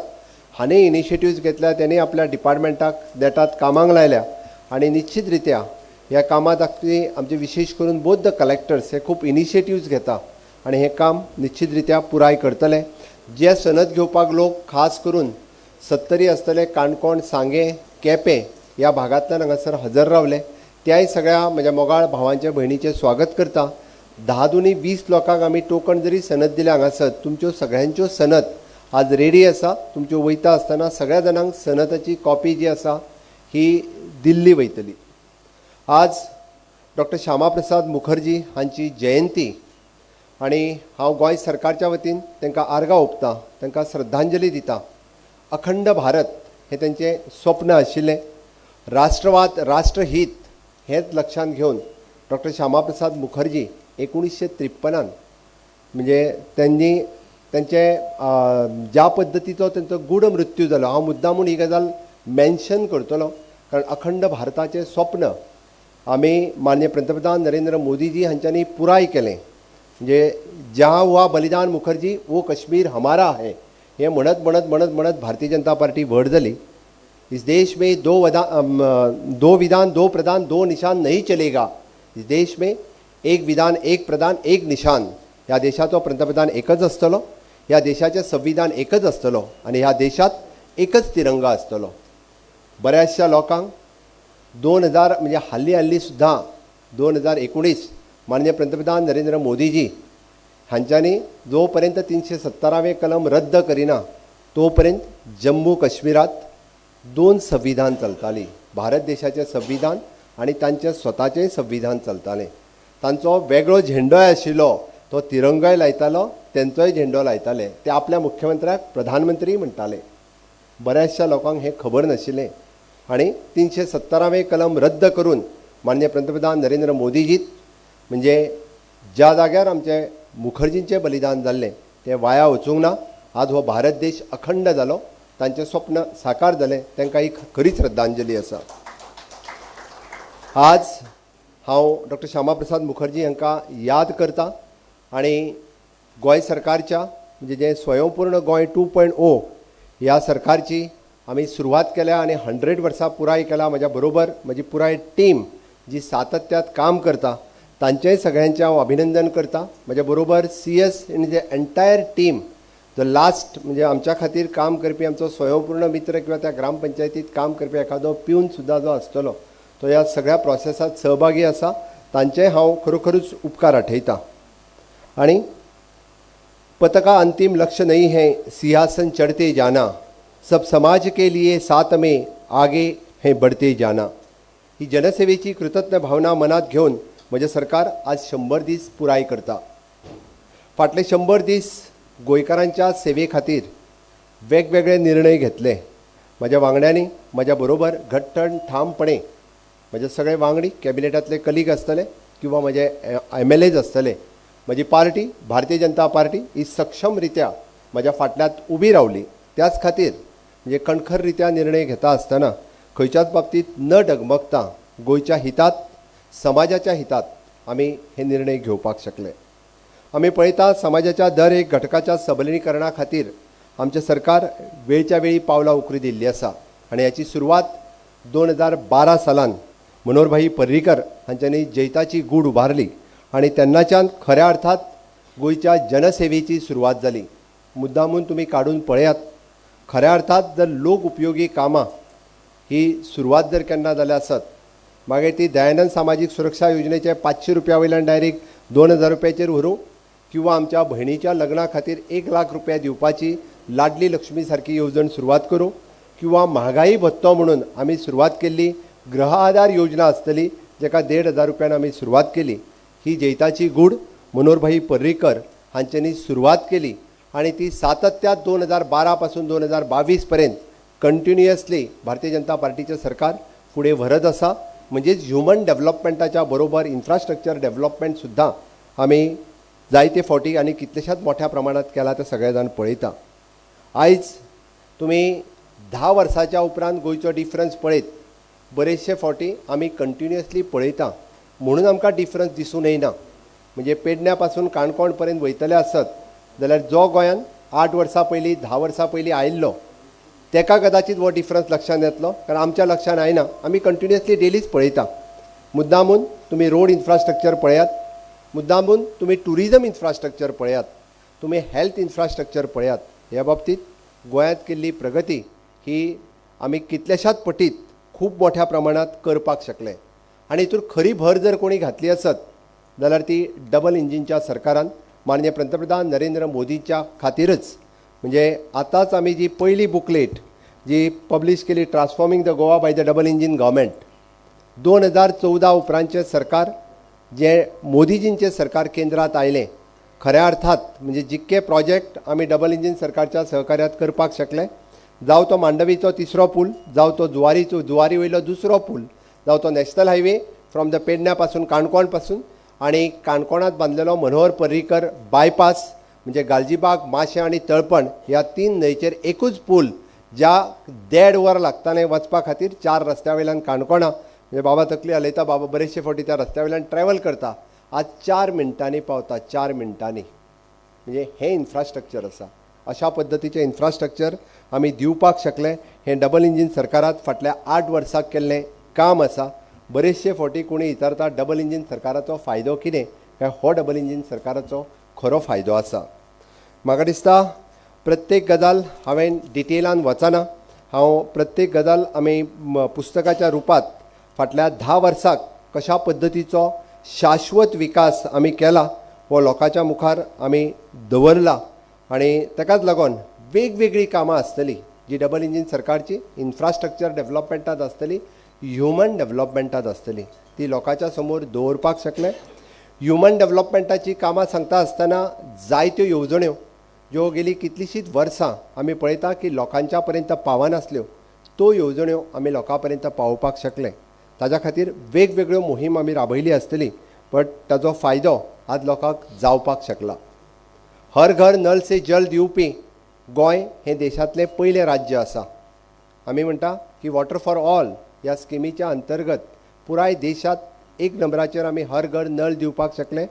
हांणी इनिशिएटिव्ज घेतल्या, त्यांनी आपल्या डिपार्टमेंटाक नेटात कामाक लायल्या आणि निश्चित रित्या ह्या कामा खातीर आमचे विशेष करून बोथ द कलेक्टर्स हे खूब इनिशिएटिव्ज घेता आणि हे काम निश्चित रित्या पुराय करतले. जे सनद घेवपाक लोक खास करून 70 आसतले काणकोण, सांगे, केपें ह्या भागांतल्यान हांगासर हजर रावले, त्याय सगळ्या म्हज्या मोगाळ भावांचे भयणीचें स्वागत करता. 10 दुनी 20 लोकांक आमी टोकन जरी सनद दिल्या हांगासर, तुमच्यो सगळ्यांच्यो सनद आज रेडी आसा. तुमच्यो वयता आसतना सगळ्या जाणांक सनदाची कॉपी जी आसा ही दिल्ली वयतली. आज डॉक्टर श्यामा प्रसाद मुखर्जी हांची जयंती आणि हांव गोंय सरकारच्या वतीन तांकां आर्गां ओंपतां, तांकां श्रद्धांजली दिता. अखंड भारत हे तेंचें स्वप्न आशिल्लें. राष्ट्रवाद, राष्ट्रहीत हेच लक्षांत घेवन डॉक्टर श्यामा प्रसाद मुखर्जी 1953 म्हणजे त्यांनी त्यांचे ज्या पद्दतीचो त्यांचो गूढ मृत्यू जालो, हांव मुद्दामून ही गजाल मेन्शन करतलो कारण अखंड भारताचें स्वप्न आमी माननीय पंतप्रधान नरेंद्र मोदीजी हांच्यांनी पुराय केलें. म्हणजे जहाँ हुआ बलिदान मुखर्जी वो कश्मीर हमारा है हे म्हणत म्हणत म्हणत म्हणत भारतीय जनता पार्टी व्हड जाली. इस देश में दो विधान दो प्रधान दो निशान नहीं चलेगा. इस देश में एक विधान एक प्रधान एक निशान. ह्या देशाचो पंतप्रधान एकच आसतलो, ह्या देशाचें संविधान एकच आसतलो आणि ह्या देशात एकच तिरंगा आसतलो. बऱ्याचशा लोकांक 2000 म्हणजे हल्ली सुद्धा 2019 माननीय पंतप्रधान नरेंद्र मोदीजी हांच्यांनी जो पर्यंत 370वें कलम रद्द करिना तो पर्यंत जम्मू काश्मीरात 2 संविधान चलतालीं. भारत देशाचें संविधान आणि तांचें स्वताचें संविधान चलतालें. तांचो वेगळो झेंडोय आशिल्लो, तो तिरंगाय लायतालो, तेंचोय झेंडो लायताले. ते आपल्या मुख्यमंत्र्याक प्रधानमंत्री म्हणटाले. बऱ्याचशा लोकांक हें खबर नाशिल्लें आणि 370वें कलम रद्द करून माननीय पंतप्रधान नरेंद्र मोदीजीत म्हणजे ज्या जाग्यार आमचे मुखर्जींचें बलिदान जाल्लें तें वाया वचूंक ना. आज हो भारत देश अखंड जालो, तांचें स्वप्न साकार जालें, तांकां ही खरी श्रद्धांजली आसा. आज हांव डॉक्टर श्यामा प्रसाद मुखर्जी हांकां याद करता आणि गोंय सरकारच्या म्हणजे जे स्वयंपूर्ण गोंय 2.0 ह्या सरकारची आमी सुरवात केल्या आणि 100 वर्सां पुराय केल्या. म्हज्या बरोबर म्हजी पुराय टीम जी सातत्यात काम करता तांचेय सगळ्यांचें हांव अभिनंदन करता. म्हज्या बरोबर CS in the entire team जो लास्ट म्हणजे आमच्या खातीर काम करपी आमचो स्वयंपूर्ण मित्र किंवा त्या ग्रामपंचायतीत काम करपी एखादो पिवन सुद्धा जो आसतलो तो ह्या सगळ्या प्रोसेसात सहभागी आसा. तांचेय हांव खरोखरूच उपकार आठयता. आणि पताका अंतिम लक्ष्य नहीं है सिंहासन चढ़ते जाना, सब समाज के लिए साथ में आगे है बढ़ते जाना. ही जनसेवेची कृतज्ञ भावना मनात घेऊन म्हजें सरकार आज 100 दीस पुराय करता. फाटले 100 दीस गोंयकारांच्या सेवे खातीर वेगवेगळे निर्णय घेतले. म्हज्या वांगड्यांनी म्हज्या बरोबर घट्टण ठामपणे म्हजे सगळे वांगडी कॅबिनेटांतले कलीग आसतले किंवा म्हजे MLAs आसतले. म्हजी पार्टी भारतीय जनता पार्टी ही सक्षम रित्या म्हज्या फाटल्यात उबी रावली. त्याच खातीर म्हणजे कणखर रित्या निर्णय घेता आसतना खंयच्याच बाबतीत न डगमगता गोंयच्या हितात समाजाच्या हितात आमी हे निर्णय घेवपाक शकले. आमी पळयता समाजाच्या दर एक घटकाच्या सबलीकरणा खातीर आमचे सरकार वेळच्या वेळी पावलां उखली दिल्ली आसा आणि याची सुरवात 2012 सालान मनोहरभाई पर्रीकर हांच्यांनी जैताची गूड उबारली आणि तेन्नाच्यान खऱ्या अर्थात गोंयच्या जनसेवेची सुरवात जाली. मुद्दामून तुमी काडून पळयात, खऱ्या अर्थात जर लोक उपयोगी कामां ही सुरवात जर केन्ना जाल्या आसत मागीर ती दयानंद सामाजीक सुरक्षा योजनेचे 500 रुपया वयल्यान डायरेक्ट 2000 रुपयाचेर व्हरूं किंवा आमच्या भयणीच्या लग्ना खातीर 1 लाख रुपया दिवपाची लाडली लक्ष्मी सारकी येवजण सुरवात करूं किंवा महागाई भत्तो म्हणून आमी सुरवात केल्ली गृह आधार योजना आसतली जेका 1,500 रुपयान आमी सुरवात केली. ही जैताची गूड मनोहरभाई पर्रीकर हांच्यांनी सुरवात केली आणि ती सातत्यात 2012 पासून 2022 पर्यंत कंटिन्युअसली भारतीय जनता पार्टीचे सरकार फुडें व्हरत आसा. म्हणजेच ह्युमन डेव्हलपमेंटाच्या बरोबर इन्फ्रास्ट्रक्चर डेव्हलपमेंट सुद्दां आमी जायते फावटी आनी कितलेशाच मोठ्या प्रमाणात केला ते सगळे जाण पळयता. आयज तुमी 10 वर्साच्या उपरांत गोंयचो डिफरन्स पळयत बरेचशे फावटी आमी कंटिन्युअसली पळयता म्हणून आमकां डिफरन्स दिसून येना. म्हणजे पेडण्या पासून काणकोण पर्यंत वयतले आसत जाल्यार जो गोंयान 8 वर्सां पयलीं 10 वर्सां पयलीं आयिल्लो तेका कदाचित वो डिफरन्स लक्षांत येतलो, कारण आमच्या लक्षांत आयना. आमी कंटिन्युअसली डेलीच पळयता. मुद्दामून तुमी रोड इन्फ्रास्ट्रक्चर पळयात, मुद्दामून तुमी टुरिजम इन्फ्रास्ट्रक्चर पळयात, तुमी हेल्थ इन्फ्रास्ट्रक्चर पळयात. ह्या बाबतीत गोंयांत केल्ली प्रगती ही आमी कितल्याशाच पटीत खूब मोठ्या प्रमाणात करपाक शकले. आनी हितून खरी भर जर कोणी घातली आसत जाल्यार ती डबल इंजिनच्या सरकारान माननीय पंतप्रधान नरेंद्र मोदीच्या खातीरच. म्हणजे आतांच आमी जी पयली बुकलेट जी पब्लीश केली, transforming the Goa by the double engine government, 2014 उपरांतचे सरकार जे मोदीजींचे सरकार केंद्रात आयले, खऱ्या अर्थात म्हणजे जितके प्रोजेक्ट आमी डबल इंजीन सरकारच्या सहकार्यात करपाक शकले, जावं तो मांडवीचो 3रो पूल, जावं तो जुवारी वयलो 2रो पूल, जावं तो नॅशनल हायवे फ्रॉम द पेडण्या पासून काणकोण पासून, आनी काणकोणात बांदलेलो मनोहर पर्रीकर बायपास म्हणजे गालजीबाग, माशें आनी तळपण ह्या 3 न्हंयचेर एकूच पूल ज्या 1.5 वर लागताले वचपा खातीर 4 रस्त्या वयल्यान काणकोणा, म्हणजे बाबा तकली हलयता, बाबा बरेचशे फावटी त्या रस्त्या वयल्यान ट्रॅव्हल करता, आज 4 मिनटांनी पावता. 4 मिनटांनी. म्हणजे हे इन्फ्रास्ट्रक्चर आसा. अशा पद्दतीचें इन्फ्रास्ट्रक्चर आमी दिवपाक शकले. हें डबल इंजीन सरकारात फाटल्या 8 वर्सां केल्लें काम आसा. बरेचशे फावटी कोणी विचारता डबल इंजीन सरकाराचो फायदो कितें, काय हो डबल इंजीन सरकाराचो खरो फायदो आसा. म्हाका दिसता प्रत्येक गजाल हांवें डिटेलान वचना. हांव प्रत्येक गजाल आमी पुस्तकाच्या रुपात फाटल्या 10 वर्सांक कशा पद्दतीचो शाश्वत विकास आमी केला हो लोकांच्या मुखार आमी दवरला. आनी ताकाच लागून वेगवेगळी कामां आसतली जी डबल इंजीन सरकारची इन्फ्रास्ट्रक्चर डेव्हलपमेंटांत आसतली, ह्युमन डेव्हलपमेंटांत आसतली, ती लोकांच्या समोर दवरपाक शकले. ह्युमन डेव्हलपमेंटाची कामां सांगता आसतना जायत्यो येवजण्यो ज्यो गेली कितलींशींच वर्सां आमी पळयता की लोकांच्या पर्यंत पावनासल्यो, त्यो येवजण्यो आमी लोकां पर्यंत पावोवपाक शकले. ताज्या खातीर वेगवेगळ्यो मोहीम आमी राबयली आसतली, बट ताजो फायदो आज लोकांक जावपाक शकला. हर घर नल से जल दिवपी गोंय हें देशांतलें पयलें राज्य आसा. आमी म्हणटा की वॉटर फॉर ऑल ह्या स्किमीच्या अंतर्गत पुराय देशांत 1 नंबराचेर आमी हर घर नल दिवपाक शकले.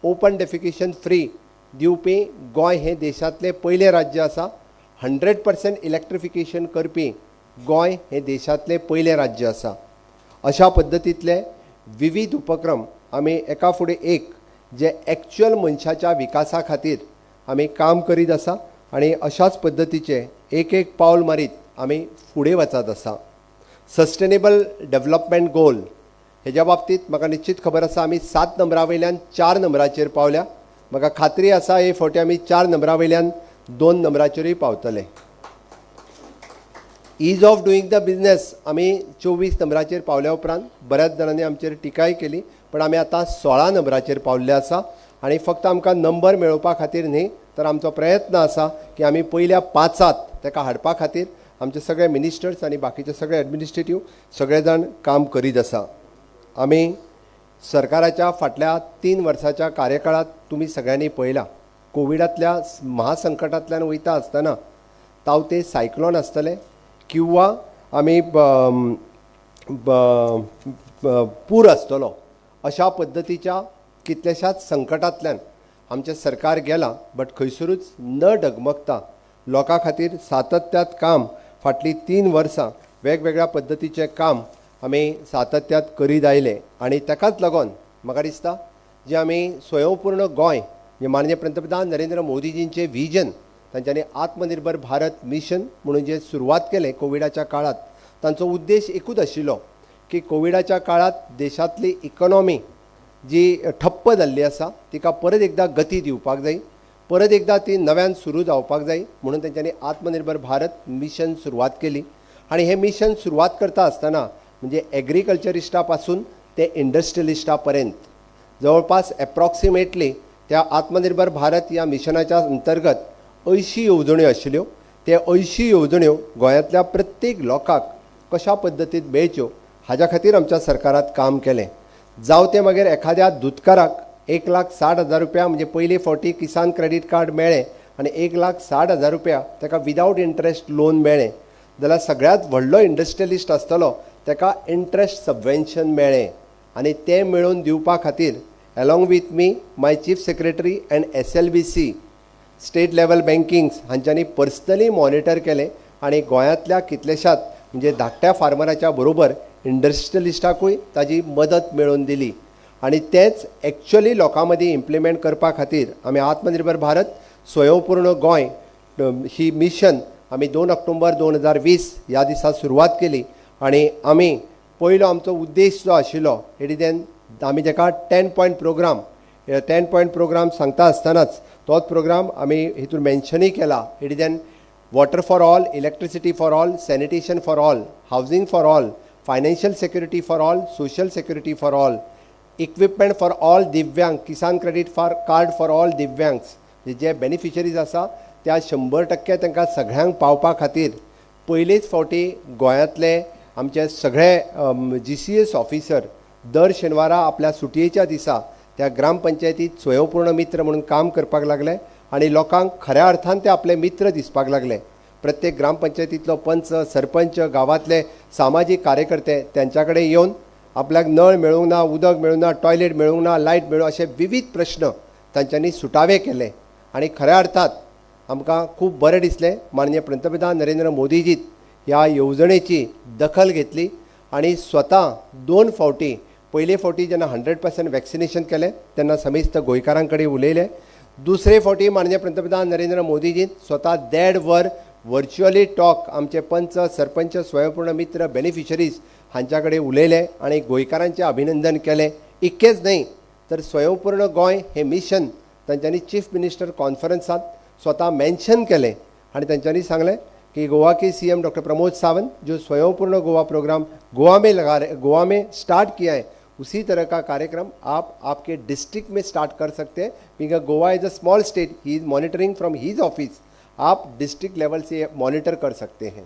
ओपन डेफिकेशन फ्री दिवपी गोंय हें देशांतलें पयलें राज्य आसा. 100% इलेक्ट्रिफिकेशन करपी गोंय हें देशांतलें पयलें राज्य आसा. अशा पद्दतींतले विविध उपक्रम आमी एका फुडें एक जे एक्चुअल मनशाच्या विकासा खातीर आमी काम करीत आसा आनी अशाच पद्दतीचे एक एक पावल मारीत आमी फुडें वचत आसा. सस्टेनेबल डेव्हलपमेंट गोल हेज्या बाबतींत म्हाका निश्चित खबर आसा आमी 7 नंबरा वयल्यान 4 नंबराचेर पावल्या. म्हाका खात्री आसा हे फावटी आमी 4 नंबरा वयल्यान 2 नंबराचेरूय पावतले. ईज ऑफ डुईंग द बिझनेस आमी 24 नंबराचेर पावल्या उपरांत बऱ्याच जाणांनी आमचेर टिकाय केली, पण आमी आतां 16 नंबराचेर पावल्ले आसा. आनी फक्त आमकां नंबर मेळोवपा खातीर न्ही, तर आमचो प्रयत्न आसा की आमी पयल्या 5 ताका हाडपा खातीर आमचे सगळे मिनिस्टर्स आनी बाकीचे सगळे एडमिनिस्ट्रेटीव सगळे जाण काम करीत आसा. आमी सरकाराच्या फाटल्या 3 वर्साच्या कार्यकाळात तुमी सगळ्यांनी पळयला, कोविडांतल्या महासंकटांतल्यान वयता आसतना ताव ते सायक्लोन आसतले किंवा आमी पूर आसतलो, अशा पद्दतीच्या कितल्याशाच संकटांतल्यान आमचें सरकार गेलां. बट खंयसरूच न डगमगता लोकां खातीर सातत्यात काम फाटलीं 3 वर्सां वेगवेगळ्या पद्दतीचें काम आमी सातत्यात करीत आयले. आनी ताकाच लागून म्हाका दिसता जे आमी स्वयंपूर्ण गोंय जे माननीय पंतप्रधान नरेंद्र मोदीजींचें विजन, तांच्यांनी आत्मनिर्भर भारत मिशन म्हणून जे सुरवात केलें कोविडाच्या काळात, तांचो उद्देश एकूच आशिल्लो की कोविडाच्या काळात देशांतली इकॉनॉमी जी ठप्प जाल्ली आसा तिका परत एकदां गती दिवपाक जाय, परत एकदां ती नव्यान सुरू जावपाक जाय म्हणून तांच्यांनी आत्मनिर्भर भारत मिशन सुरवात केली. आनी हें मिशन सुरवात करता आसतना म्हणजे एग्रीकल्चरिस्टा पासून ते इंडस्ट्रियलिस्टा पर्यंत जवळपास एप्रॉक्सिमेटली त्या आत्मनिर्भर भारत ह्या मिशनाच्या अंतर्गत 80 येवजण्यो आशिल्ल्यो. ते 80 येवजण्यो गोंयांतल्या प्रत्येक लोकांक कशा पद्दतीन मेळच्यो हाज्या खातीर आमच्या सरकारात काम केलें. जावं ते मागीर एखाद्या दुधकाराक 1,60,000 रुपया म्हणजे पयली फावटी किसान क्रेडीट कार्ड मेळ्ळें आनी 1,60,000 रुपया ताका विदावट इंट्रस्ट लोन मेळ्ळें, जाल्यार सगळ्यांत व्हडलो इंडस्ट्रियलिस्ट आसतलो ताका इंट्रस्ट सबवेन्शन मेळ्ळें. आनी तें मेळोवन दिवपा खातीर along with me my chief secretary and SLBC state level bankings हांच्यांनी पर्सनली मॉनिटर केलें. आणि गोंयांतल्या कितलेशात म्हणजे धाकट्या फार्मराच्या बरोबर इंडस्ट्रियलिस्टाकूय ताजी मदत मेळोवन दिली आणि तेच एक्चुअली लोकां मदीं इम्प्लिमेंट करपा खातीर आमी आत्मनिर्भर भारत स्वयंपूर्ण गोंय ही मिशन आमी 2 ऑक्टोबर 2020 ह्या दिसा सुरवात केली आणि आमी पयलो आमचो उद्देश जो आशिल्लो इट इज एन आमी ताका 10 पॉयंट प्रोग्राम सांगता आसतनाच तोच प्रोग्राम आमी हितून मेन्शनूय केला. It is an water for all, electricity for all, sanitation for all, housing for all, financial security for all, social security for all, equipment for all दिव्यांग, किसान credit card for all दिव्यांग्स जे beneficiaries आसा त्या 100% तांकां सगळ्यांक पावपा खातीर पयलेच फावटी गोंयांतले आमचे सगळे GCS ऑफिसर दर शेनवारा आपल्या सुटयेच्या दिसा त्या ग्रामपंचायतीत स्वयंपूर्ण मित्र म्हणून काम करपाक लागले आणि लोकांक खऱ्या अर्थान ते आपले मित्र दिसपाक लागले. प्रत्येक ग्रामपंचायतींतलो पंच, सरपंच, गांवांतले सामाजीक कार्यकर्ते त्यांच्या कडेन येवन आपल्याक नळ मेळूंक ना, उदक मेळूंक ना, टॉयलेट मेळूंक ना, लायट मेळूं असे विविध प्रश्न तांच्यांनी सुटावे केले आणि खऱ्या अर्थात आमकां खूब बरें दिसलें. माननीय पंतप्रधान नरेंद्र मोदीजीत ह्या येवजणेची दखल घेतली आणि स्वता 2 फावटी पयले फावटी जेन्ना 100% वॅक्सिनेशन केलें तेन्ना समेस्त गोंयकारां कडेन उलयले. दुसरे फावटी माननीय पंतप्रधान नरेंद्र मोदीजीन स्वता 1.5 वर व्हर्च्युअली टॉक आमचे पंच, सरपंच, स्वयंपूर्ण मित्र, बेनिफिशरीज हांच्या कडेन उलयले आणि गोंयकारांचें अभिनंदन केलें. इतकेंच न्हय तर स्वयंपूर्ण गोंय हे मिशन तांच्यांनी चीफ मिनिस्टर कॉन्फरन्सांत स्वता मेन्शन केलें आणि तांच्यांनी सांगलें कि गोवा के CM डॉक्टर प्रमोद सावंत जो स्वयंपूर्ण गोवा प्रोग्राम गोवा में स्टार्ट किया है उसी तरह का कार्यक्रम आप आपके डिस्ट्रिक्ट में स्टार्ट कर सकते हैं. Because Goa is a small state, he is monitoring from his office, आप डिस्ट्रिक्ट लेवल से मॉनिटर कर सकते हैं.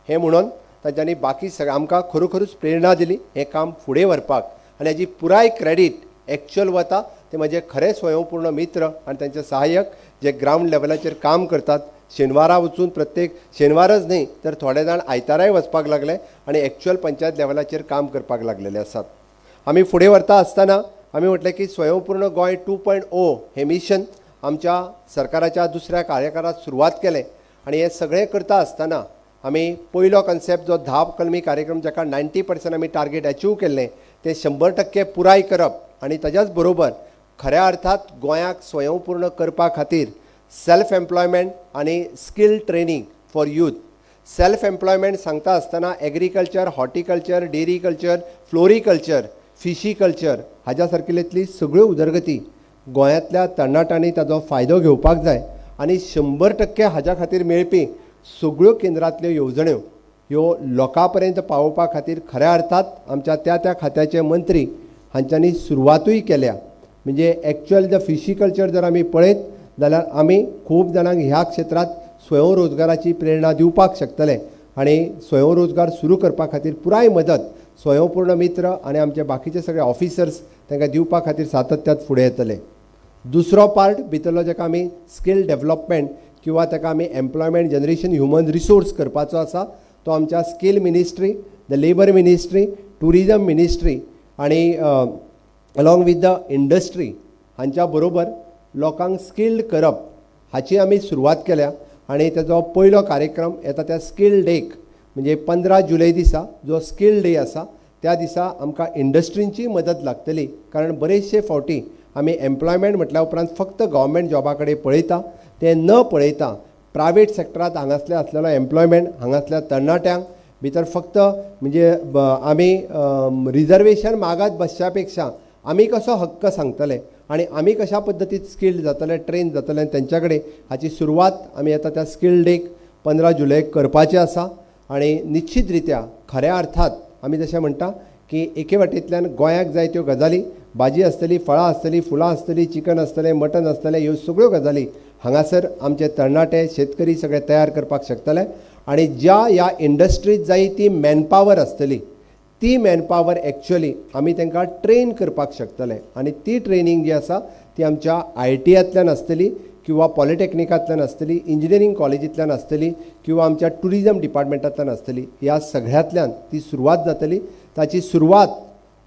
हे म्हणून तांच्यांनी बाकी आमकां खरोखरूच प्रेरणा दिली हें काम फुडें व्हरपाक आनी हाजी पुराय क्रेडीट एक्चुअल वता ते म्हजे खरे स्वयंपूर्ण मित्र आनी तांचे सहाय्यक जे ग्रावंड लेवलाचेर काम करतात. शेनवारा वचून प्रत्येक शेनवारच न्हय तर थोडे जाण आयताराय वचपाक लागले आणि एक्चुअल पंचायत लेवलाचेर काम करपाक लागलेले आसात. आमी फुडें व्हरता आसतना आमी म्हटलें की स्वयंपूर्ण गोंय 2.0 हे मिशन आमच्या सरकाराच्या दुसऱ्या कार्यकाळात सुरवात केलें आणि हे सगळें करता आसतना आमी पयलो कन्सेप्ट जो 10 कलमी कार्यक्रम जाका 90% आमी टार्गेट अचीव केल्लें ते 100% पुराय करप आणि ताच्याच बरोबर खऱ्या अर्थात गोंयाक स्वयंपूर्ण करपा खातीर सेल्फ एम्प्लॉयमेंट आणि skill training for youth. Self employment सांगता आसतना agriculture, horticulture, dairy culture, floriculture, fishy culture हाज्या सारकिल्यांतली सगळ्यो उदरगती गोंयांतल्या तरणाट्यांनी ताजो फायदो घेवपाक जाय आणि 100% हाज्या खातीर मेळपी सगळ्यो केंद्रांतल्यो येवजण्यो ह्यो लोकां पर्यंत पावोवपा खातीर खऱ्या अर्थात आमच्या त्या खात्याचे मंत्री हांच्यांनी सुरवातूय केल्या. म्हणजे एक्चुअल द फिशी कल्चर जर आमी पळयत जाल्यार आमी खूब जाणांक ह्या क्षेत्रात स्वयंरोजगाराची प्रेरणा दिवपाक शकतले आणि स्वयंरोजगार सुरू करपा खातीर पुराय मदत स्वयंपूर्ण मित्र आणि आमचे बाकीचे सगळे ऑफिसर्स तांकां दिवपा खातीर सातत्यात फुडें येतले. दुसरो पार्ट भितरलो जाका आमी स्कील डेव्हलपमेंट किंवा ताका आमी एम्प्लॉयमेंट जनरेशन ह्युमन रिसोर्स करपाचो आसा तो आमच्या skill ministry, the labour ministry, tourism ministry आणि अलॉंग वीथ द इंडस्ट्री हांच्या बरोबर लोकांक स्किल्ड करप हाची आमी सुरवात केल्या आणि ताजो पयलो कार्यक्रम येता त्या स्कील डेक म्हणजे 15 जुलय दिसा जो स्कील डे आसा त्या दिसा आमकां इंडस्ट्रींची मदत लागतली. कारण बरेचशे फावटी आमी एम्प्लॉयमेंट म्हटल्या उपरांत फक्त गव्हर्मेंट जॉबा कडेन पळयता ते न पळयता प्रायवेट सेक्टरांत हांगासले आसलेलो एम्प्लॉयमेंट हांगासल्या तरणाट्यांक भितर फक्त म्हणजे आमी रिजर्वेशन मागत बसच्या पेक्षा आमी कसो हक्क सांगतले आणि आमी कशा पद्दतीत स्किल्ड जातले, ट्रेन जातले आनी तेंच्या कडेन हाची सुरवात आमी आतां त्या स्किल डेक 15 जुलयक करपाचें आसा. आणि निश्चित रित्या खऱ्या अर्थात आमी जशें म्हणटा की एके वाटेंतल्यान गोंयाक जाय त्यो गजाली भाजी आसतली, फळां आसतली, फुलां आसतली, चिकन आसतलें, मटन आसतलें, ह्यो सगळ्यो गजाली हांगासर आमचे तरणाटे शेतकरी सगळे तयार करपाक शकतले. आणि ज्या ह्या इंडस्ट्रीत जाय ती मॅनपावर आसतली ती मॅनपावर एक्चुअली आमी तांकां ट्रेन करपाक शकतले आणि ती ट्रेनिंग जी आसा ती आमच्या IITयांतल्यान आसतली किंवा पॉलिटेक्निकांतल्यान आसतली, इंजिनियरींग कॉलेजींतल्यान आसतली किंवा आमच्या टुरिजम डिपार्टमेंटांतल्यान आसतली. ह्या सगळ्यांतल्यान ती सुरवात जातली. ताची सुरवात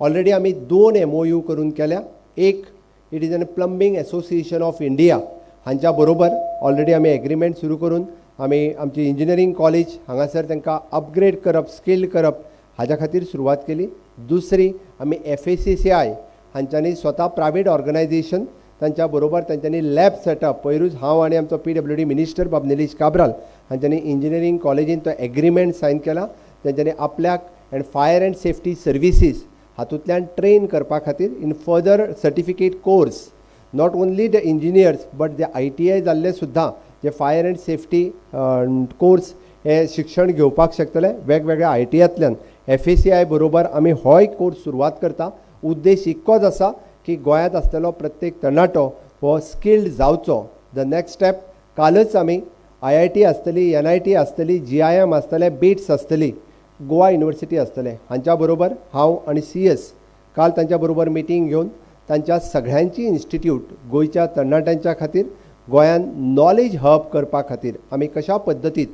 ऑलरेडी आमी 2 MOU करून केल्या. एक it is an plumbing association of India हांच्या बरोबर ऑलरेडी आमी एग्रीमेंट सुरू करून आमी आमची इंजिनियरींग कॉलेज हांगासर तांकां अपग्रेड करप, स्किल्ड करप हाज्या खातीर सुरवात केली. दुसरी आमी FACCI हांच्यांनी स्वता प्रायवेट ऑर्गनायझेशन तांच्या बरोबर तांच्यांनी लॅब सेटअप. पयरूच हांव आनी आमचो PWD मिनिस्टर बाब निलेश काब्राल हांच्यांनी इंजिनियरींग कॉलेजीन तो एग्रीमेंट सायन केला. तांच्यांनी आपल्याक end fire end safety services हातूंतल्यान ट्रेन करपा खातीर in further certificate course not only the engineers but जे ITI जाल्ले सुद्दां जे फायर एंड सेफ्टी कोर्स हे शिक्षण घेवपाक शकतले वेगवेगळ्या ITIंतल्यान. FACCI बरोबर आमी होय कोर्स सुरवात करता. उद्देश इतकोच आसा की गोंयांत आसलेलो प्रत्येक तरणाटो हो स्किल्ड जावचो. द नेक्स्ट स्टेप कालच आमी IIT आसतली, NIT आसतली, GIM आसतले, BITS आसतली, गोवा युनिवर्सिटी आसतले हांच्या बरोबर हांव आनी CS काल तांच्या बरोबर मिटींग घेवन तांच्या सगळ्यांची इन्स्टिट्यूट गोंयच्या तरणाट्यांच्या खातीर गोंयांत नॉलेज हब करपा खातीर आमी कशा पद्दतीत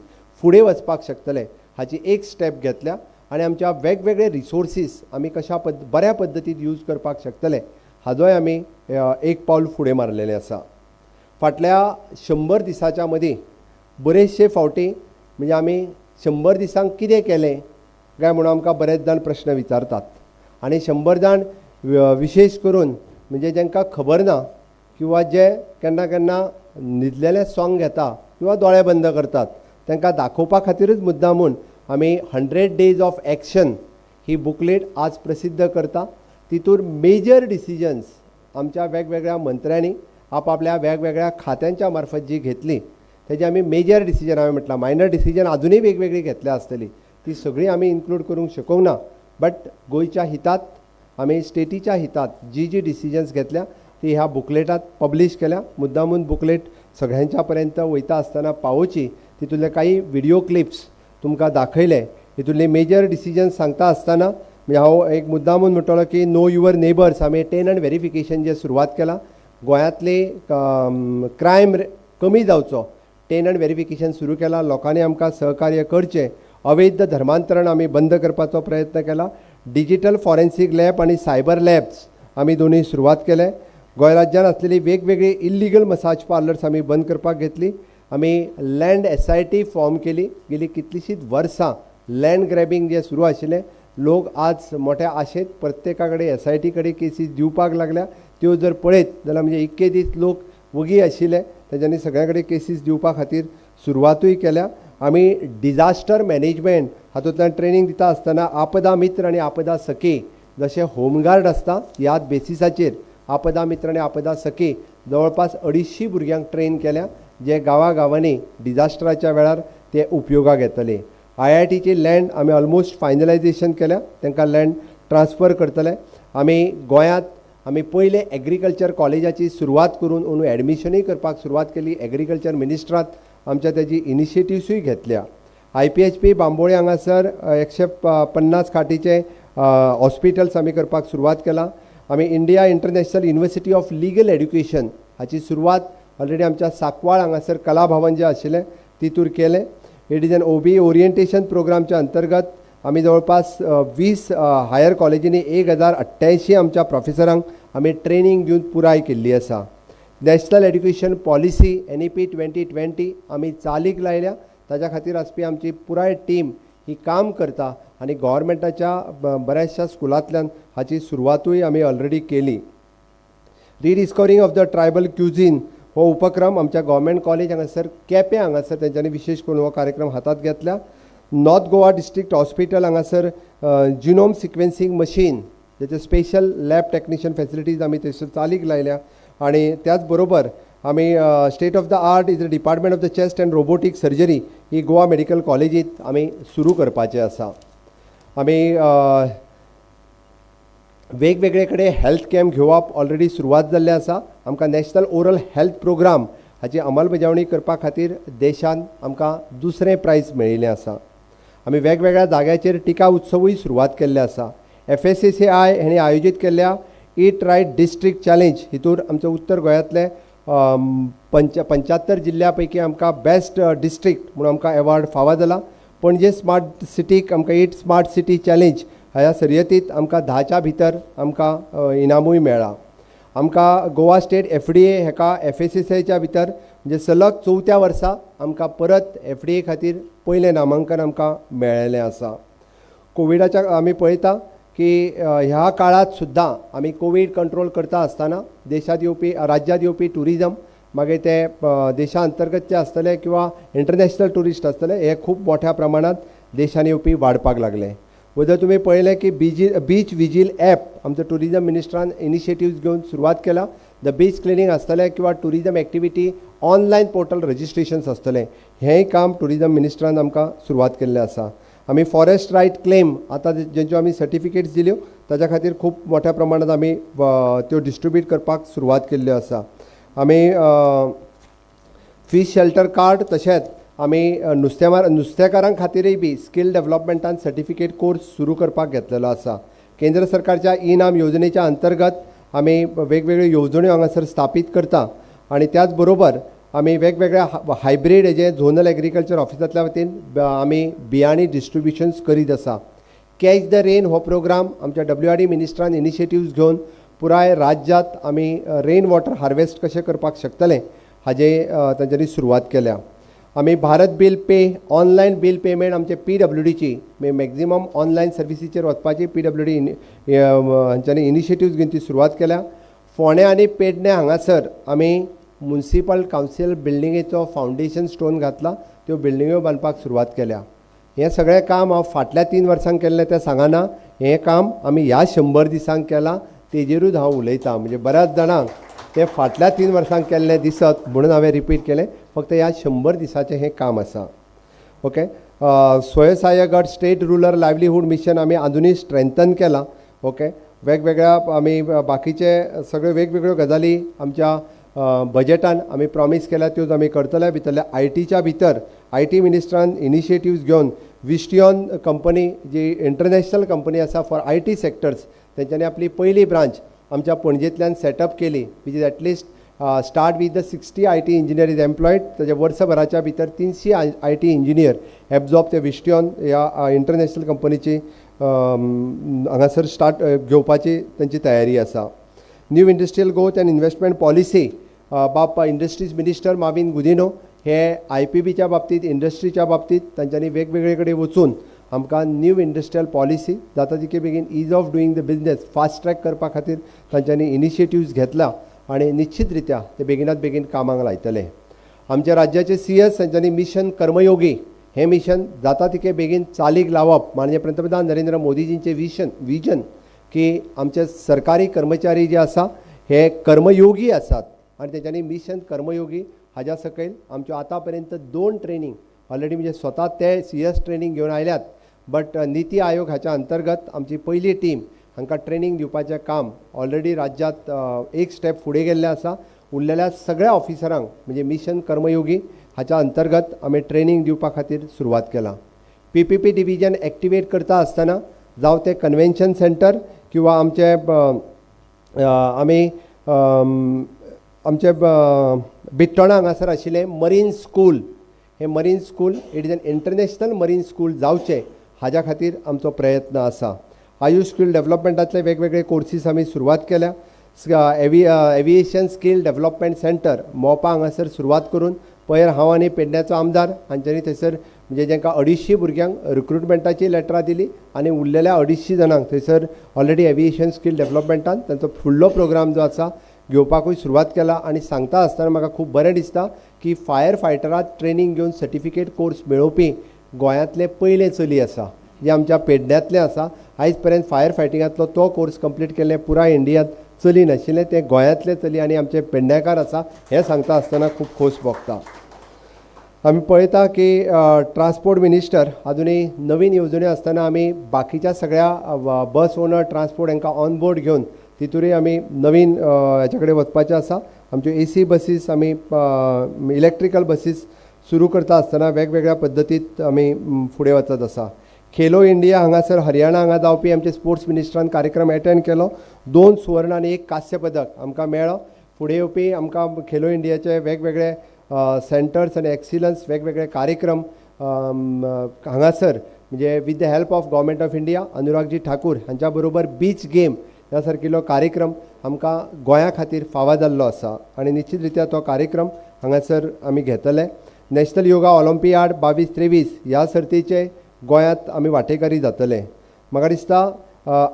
फुडें वचपाक शकतले हाची एक स्टेप घेतल्या आनी आमच्या वेगवेगळे रिसोर्सीस आमी कशा बऱ्या पद्दतीत यूज करपाक शकतले हाजोय आमी एक पावल फुडें मारलेलें आसा. फाटल्या 100 दिसाच्या मदीं बरेचशे फावटी म्हणजे आमी 100 दिसांक कितें केलें काय म्हणून आमकां बरेच जाण प्रश्न विचारतात. आनी 100 जाण विशेश करून म्हणजे जांकां खबर ना किंवा जे केन्ना केन्ना न्हिदलेलें सॉंग घेता किंवा दोळे बंद करतात तांकां दाखोवपा खातीरच मुद्दामून आमी 100 days of action he booklet आज प्रसिद्ध करता. तितूर मेजर डिसिजन्स आमच्या वेगवेगळ्या मंत्र्यांनी आपआपल्या वेगवेगळ्या खात्यांच्या मार्फत जी घेतली तेजी आमी मेजर डिसिजन हांवें म्हटलां. मायनर डिसिजन अजुनूय वेगवेगळी घेतल्या आसतली ती सगळीं आमी इन्क्लूड करूंक शकूंक ना. बट गोंयच्या हितांत आमी स्टेटीच्या हितांत जी डिसिजन्स घेतल्या ती ह्या बुकलेटांत पब्लीश केल्या. मुद्दामून बुकलेट सगळ्यांच्या पर्यंत वयता आसतना पावोवची. तितूंतले काही व्हिडिओ क्लिप्स तुमकां दाखयले. हितूंतले मेजर डिसिजन्स सांगता आसतना म्हणजे हांव एक मुद्दामून म्हणटलो की नो युवर नेबर्स आमी टेनंट व्हेरिफिकेशन जे सुरवात केलां. गोंयांतले क्रायम कमी जावचो टेनंट व्हेरिफिकेशन सुरू केलां. लोकांनी आमकां सहकार्य करचें. अवैध धर्मांतरण आमी बंद करपाचो प्रयत्न केला. डिजिटल फॉरेन्सीक लॅब आनी सायबर लॅब्स आमी दोनूय सुरवात केले. गोंय राज्यांत आसलेली वेगवेगळी इल्लिगल मसाज पार्लर्स आमी बंद करपाक घेतली. आमी लँड SIT फॉर्म केली. गेली कितलींशींच वर्सां लँड ग्रॅबिंग जे सुरू आशिल्लें लोक आज मोठ्या आशेत प्रत्येका कडेन SIT कडेन केसीस दिवपाक लागल्या. त्यो जर पळयत जाल्यार म्हणजे इतके दीस लोक वगी आशिल्ले तेच्यांनी सगळ्या कडेन केसीस दिवपा खातीर सुरवातूय केल्या. आमी डिजास्टर मॅनेजमेंट हातूंतल्यान ट्रेनिंग दिता आसतना आपदा मित्र आनी आपदा सखी जशे होमगार्ड आसता ह्याच बेसिसाचेर आपदा मित्र आनी आपदा सखी जवळपास 250 भुरग्यांक ट्रेन केल्या जे गांवांनी डिजास्टराच्या वेळार ते उपयोगाक येतले. IITची लँड आमी ऑलमोस्ट फायनलायझेशन केल्या. तांकां लँड ट्रान्सफर करतले. आमी गोंयांत आमी पयले एग्रीकल्चर कॉलेजाची सुरवात करून अंदू एडमिशनूय करपाक सुरवात केली. एग्रीकल्चर मिनिस्ट्रात आमच्या तेजी इनिशिएटिव्सूय घेतल्या. IPHP बांबोळे हांगासर 150 खाटीचे हॉस्पिटल्स आमी करपाक सुरवात केला. आमी India international university of legal education हाची सुरवात ऑलरेडी आमच्या सांकवाळ हांगासर कला भवन जे आशिल्लें तितूर केलें. It is an OBE orientation प्रोग्रामच्या अंतर्गत आमी जवळपास 20 हायर कॉलेजींनी 1088 आमच्या प्रोफेसरांक आमी ट्रेनिंग दिवन पुराय केल्ली आसा. नॅशनल एड्युकेशन पॉलिसी NEP 2020 आमी चालीक लायल्या. ताच्या खातीर आसपी आमची पुराय टीम ही काम करता आनी गव्हर्मेंटाच्या बऱ्याचशा स्कुलांतल्यान हाची सुरवातूय आमी ऑलरेडी केली. रिडिस्कवरींग ऑफ द ट्रायबल क्युझीन हो उपक्रम आमच्या गव्हर्मेंट कॉलेज हांगासर केपें हांगासर तेंच्यांनी विशेश करून हो कार्यक्रम हातांत घेतला. नॉर्थ गोवा डिस्ट्रिक्ट हॉस्पिटल हांगासर जिनोम सिक्वेन्सिंग मशीन जेचे स्पेशल लॅब टेक्निशियन फॅसिलिटीज आमी थंयसर चालीक लायल्या. आनी त्याच बरोबर आमी state of the art is the department of the chest end robotic surgery he Goa medical कॉलेजींत आमी सुरू करपाचें आसा. आमी वेगवेगळे कडेन हेल्थ कॅम्प घेवप ऑलरेडी सुरवात जाल्लें आसा. आमकां नॅशनल ओरल हेल्थ प्रोग्राम हाची अंमलबजावणी करपा खातीर देशांत आमकां दुसरें प्रायज मेळिल्लें आसा. आमी वेगवेगळ्या जाग्याचेर टिका उत्सवूय सुरवात केल्ले आसा. FACCI हेणी आयोजीत केल्ल्या ईट रायट डिस्ट्रिक्ट चॅलेंज हितूर आमच्या उत्तर गोंयांतले 75 जिल्ल्या पैकी आमकां बेस्ट डिस्ट्रिक्ट म्हणून आमकां एवॉर्ड फावो जाला. पणजे स्मार्ट सिटीक आमकां ईट स्मार्ट सिटी चॅलेंज ह्या सर्यतींत आमकां 10च्या भितर आमकां इनामूय मेळ्ळा. आमकां गोवा स्टेट FDA हेका FACCIच्या भितर म्हणजे सलग 4थ्या वर्सा आमकां परत FDA खातीर पयलें नामांकन आमकां मेळ्ळेलें आसा. कोविडाच्या आमी पळयता की ह्या काळात सुद्दां आमी कोविड कंट्रोल करता आसतना देशांत येवपी राज्यांत येवपी टुरिजम मागीर ते देशा अंतर्गतचे आसतले किंवा इंटरनॅशनल टुरिस्ट आसतले हे खूब मोठ्या प्रमाणांत देशांनी येवपी वाडपाक लागले. जर तुमी पळयलें की बीच विजील ॲप आमचो टुरिजम मिनिस्ट्रान इनिशिएटिव्स घेवन सुरवात केला. द बीच क्लिनिंग आसतलें किंवा tourism activity online portal registrations आसतलें हेंय काम टुरिजम मिनिस्ट्रान आमकां सुरवात केल्लें आसा. आमी फॉरेस्ट रायट क्लेम आतां जेंच्यो आमी सर्टिफिकेट्स दिल्यो ताच्या खातीर खूब मोठ्या प्रमाणांत आमी त्यो डिस्ट्रिब्यूट करपाक सुरवात केल्ल्यो आसा. आमी फीश शेल्टर कार्ड तशेंच आमी नुस्तेकारां खातीरय बी स्कील डेव्हलपमेंटान सर्टिफिकेट कोर्स सुरू करपाक घेतलेलो आसा. केंद्र सरकारच्या इनाम योजनेच्या अंतर्गत आमी वेगवेगळ्यो येवजण्यो हांगासर स्थापीत करता आनी त्याच बरोबर आमी वेगवेगळ्या हायब्रीड हेजे झोनल एग्रीकल्चर ऑफिसांतल्या वतीन आमी बियाणी डिस्ट्रिब्युशन्स करीत आसा. कॅच द रेन हो प्रोग्राम आमच्या WRD मिनिस्ट्रान इनिशिएटिव्स घेवन पुराय राज्यांत आमी रेन वॉटर हार्वेस्ट कशें करपाक शकतले हाजे तांच्यांनी सुरवात केल्या. आमी भारत बील पे ऑनलायन बील पेमेंट आमचे PWDची मॅक्झिमम ऑनलायन सर्विसीचेर वचपाची PWD हांच्यांनी इनिशिएटिव्स घेवन ती सुरवात केल्या. फोंड्या आनी पेडण्या हांगासर आमी म्युनिसिपल कावन्सील बिल्डिंगेचो फावंडेशन स्टोन घातला. त्यो बिल्डिंग्यो बांदपाक सुरवात केल्या. हें सगळें काम हांव फाटल्या 3 वर्सांक केल्लें तें सांगना. हें काम आमी ह्या 100 दिसांक केलां तेजेरूच हांव उलयतां. म्हणजे बऱ्याच जाणांक ते फाटल्या 3 वर्सांक केल्लें दिसत म्हणून हांवें रिपीट केलें. फक्त ह्या 100 दिसाचें हें काम आसा. ओके. स्वयंसहाय्य गट स्टेट रुरल लायव्हलीहूड मिशन आमी आजुनूय स्ट्रेंथन केलां. ओके. वेगवेगळ्या आमी बाकीचे सगळ्यो वेगवेगळ्यो गजाली आमच्या बजेटान आमी प्रॉमीस केल्या त्योच आमी करतले. भितरल्या ITच्या भितर IT मिनिस्ट्रान इनिशिएटिव्स घेवन विस्टियॉन कंपनी जी इंटरनॅशनल कंपनी आसा फॉर IT सेक्टर्स तेंच्यांनी आपली पयली ब्रांच आमच्या पणजेंतल्यान सेटअप केली. Which is at least start with the 60 IT engineer is employed. ताच्या वर्सभराच्या भितर 300 IT इंजिनियर एब्जॉर्ब ते विस्टियॉन ह्या इंटरनॅशनल कंपनीची हांगासर स्टार्ट घेवपाची तांची तयारी आसा. New industrial growth and investment policy बाप्पा इंडस्ट्रीज मिनिस्टर माविन गुदिनो हे IPBच्या बाबतींत इंडस्ट्रीच्या बाबतींत तांच्यांनी वेगवेगळे कडेन वचून आमकां न्यू इंडस्ट्रियल पॉलिसी जाता तितके बेगीन ease of doing the business fast track करपा खातीर तांच्यांनी इनिशिएटिव्स घेतला आनी निश्चित रित्या ते बेगिनात बेगीन कामाक लायतले. आमच्या राज्याचे CS तांच्यांनी मिशन कर्मयोगी हें मिशन जाता तितके बेगीन चालीक लावप म्हणजे पंतप्रधान नरेंद्र मोदीजींचे विजन की आमचे सरकारी कर्मचारी जे आसा हे कर्मयोगी आसात आनी तेंच्यांनी मिशन कर्मयोगी हाज्या सकयल आमच्यो आतां पर्यंत 2 ट्रेनिंग ऑलरेडी म्हणजे स्वता ते CS ट्रेनिंग घेवन आयल्यात. बट नीती आयोग हाच्या अंतर्गत आमची पयली टीम हांकां ट्रेनिंग दिवपाचें काम ऑलरेडी राज्यांत एक स्टेप फुडें गेल्लें आसा. उरलेल्या सगळ्या ऑफिसरांक म्हणजे मिशन कर्मयोगी हाच्या अंतर्गत आमी ट्रेनिंग दिवपा खातीर सुरवात केला. PPP डिविजन एक्टिवेट करता आसतना जावं ते कन्वेन्शन सेंटर किंवा आमचे आमी आमचे बिट्टोणा हांगासर आशिल्लें मरीन स्कूल हे marine school it is an international marine school जावचें हाज्या खातीर आमचो प्रयत्न आसा. आयुष स्कील डेव्हलपमेंटातले वेगवेगळे कोर्सीस आमी सुरवात केल्या. एविएशन स्कील डेव्हलपमेंट सेंटर मोपा हांगासर सुरवात करून पयर हांव आनी पेडण्याचो आमदार हांच्यांनी थंयसर म्हणजे जेंकां 250 भुरग्यांक रिक्रुटमेंटाची लेटरां दिली आनी उरलेल्या 250 जाणांक थंयसर ऑलरेडी एविएशन स्कील डेव्हलपमेंटान तांचो फुडलो प्रोग्राम जो आसा घेवपाकूय सुरवात केला. आनी सांगता आसतना म्हाका खूब बरें दिसता की फायर फायटरांत ट्रेनिंग घेवन सर्टिफिकेट कोर्स मेळोवपी गोंयांतले पयले चली आसा जे आमच्या पेडण्यांतले आसा. आयज पर्यंत फायर फायटिंगांतलो तो कोर्स कंप्लीट केल्ले पुराय इंडियांत चली नाशिल्ले ते गोंयांतले चली आनी आमचे पेडण्याकार आसा हें सांगता आसतना खूब खोस भोगता. आमी पळयता की ट्रान्सपोर्ट मिनिस्टर आजुनूय नवीन येवजण्यो आसतना आमी बाकीच्या सगळ्या बस ओनर ट्रान्सपोर्ट हांकां ऑन बोर्ड घेवन तितूरय आमी नवीन हाचे कडेन वचपाचें आसा. आमच्यो AC बसीस आमी इलेक्ट्रिकल बसीस सुरू करता आसतना वेगवेगळ्या पद्दतींत आमी फुडें वचत आसा. खेलो इंडिया हांगासर हरियाणा हांगा जावपी आमचे स्पोर्ट्स मिनिस्ट्रान कार्यक्रम एटेंड केलो. 2 सुवर्ण आनी 1 कांस्य पदक आमकां मेळ्ळो. फुडें येवपी आमकां खेलो इंडियाचे वेगवेगळे सेंटर्स आनी एक्सिलन्स वेगवेगळे कार्यक्रम हांगासर म्हणजे with the help of government of India अनुरागजी ठाकूर हांच्या बरोबर बीच गेम ह्या सारकिल्लो कार्यक्रम आमकां गोंया खातीर फावो जाल्लो आसा आनी निश्चित रित्या तो कार्यक्रम हांगासर आमी घेतले. नॅशनल योगा ऑलिम्पियाड 22-23 ह्या सर्तीचे गोंयांत आमी वांटेकारी जातले. म्हाका दिसता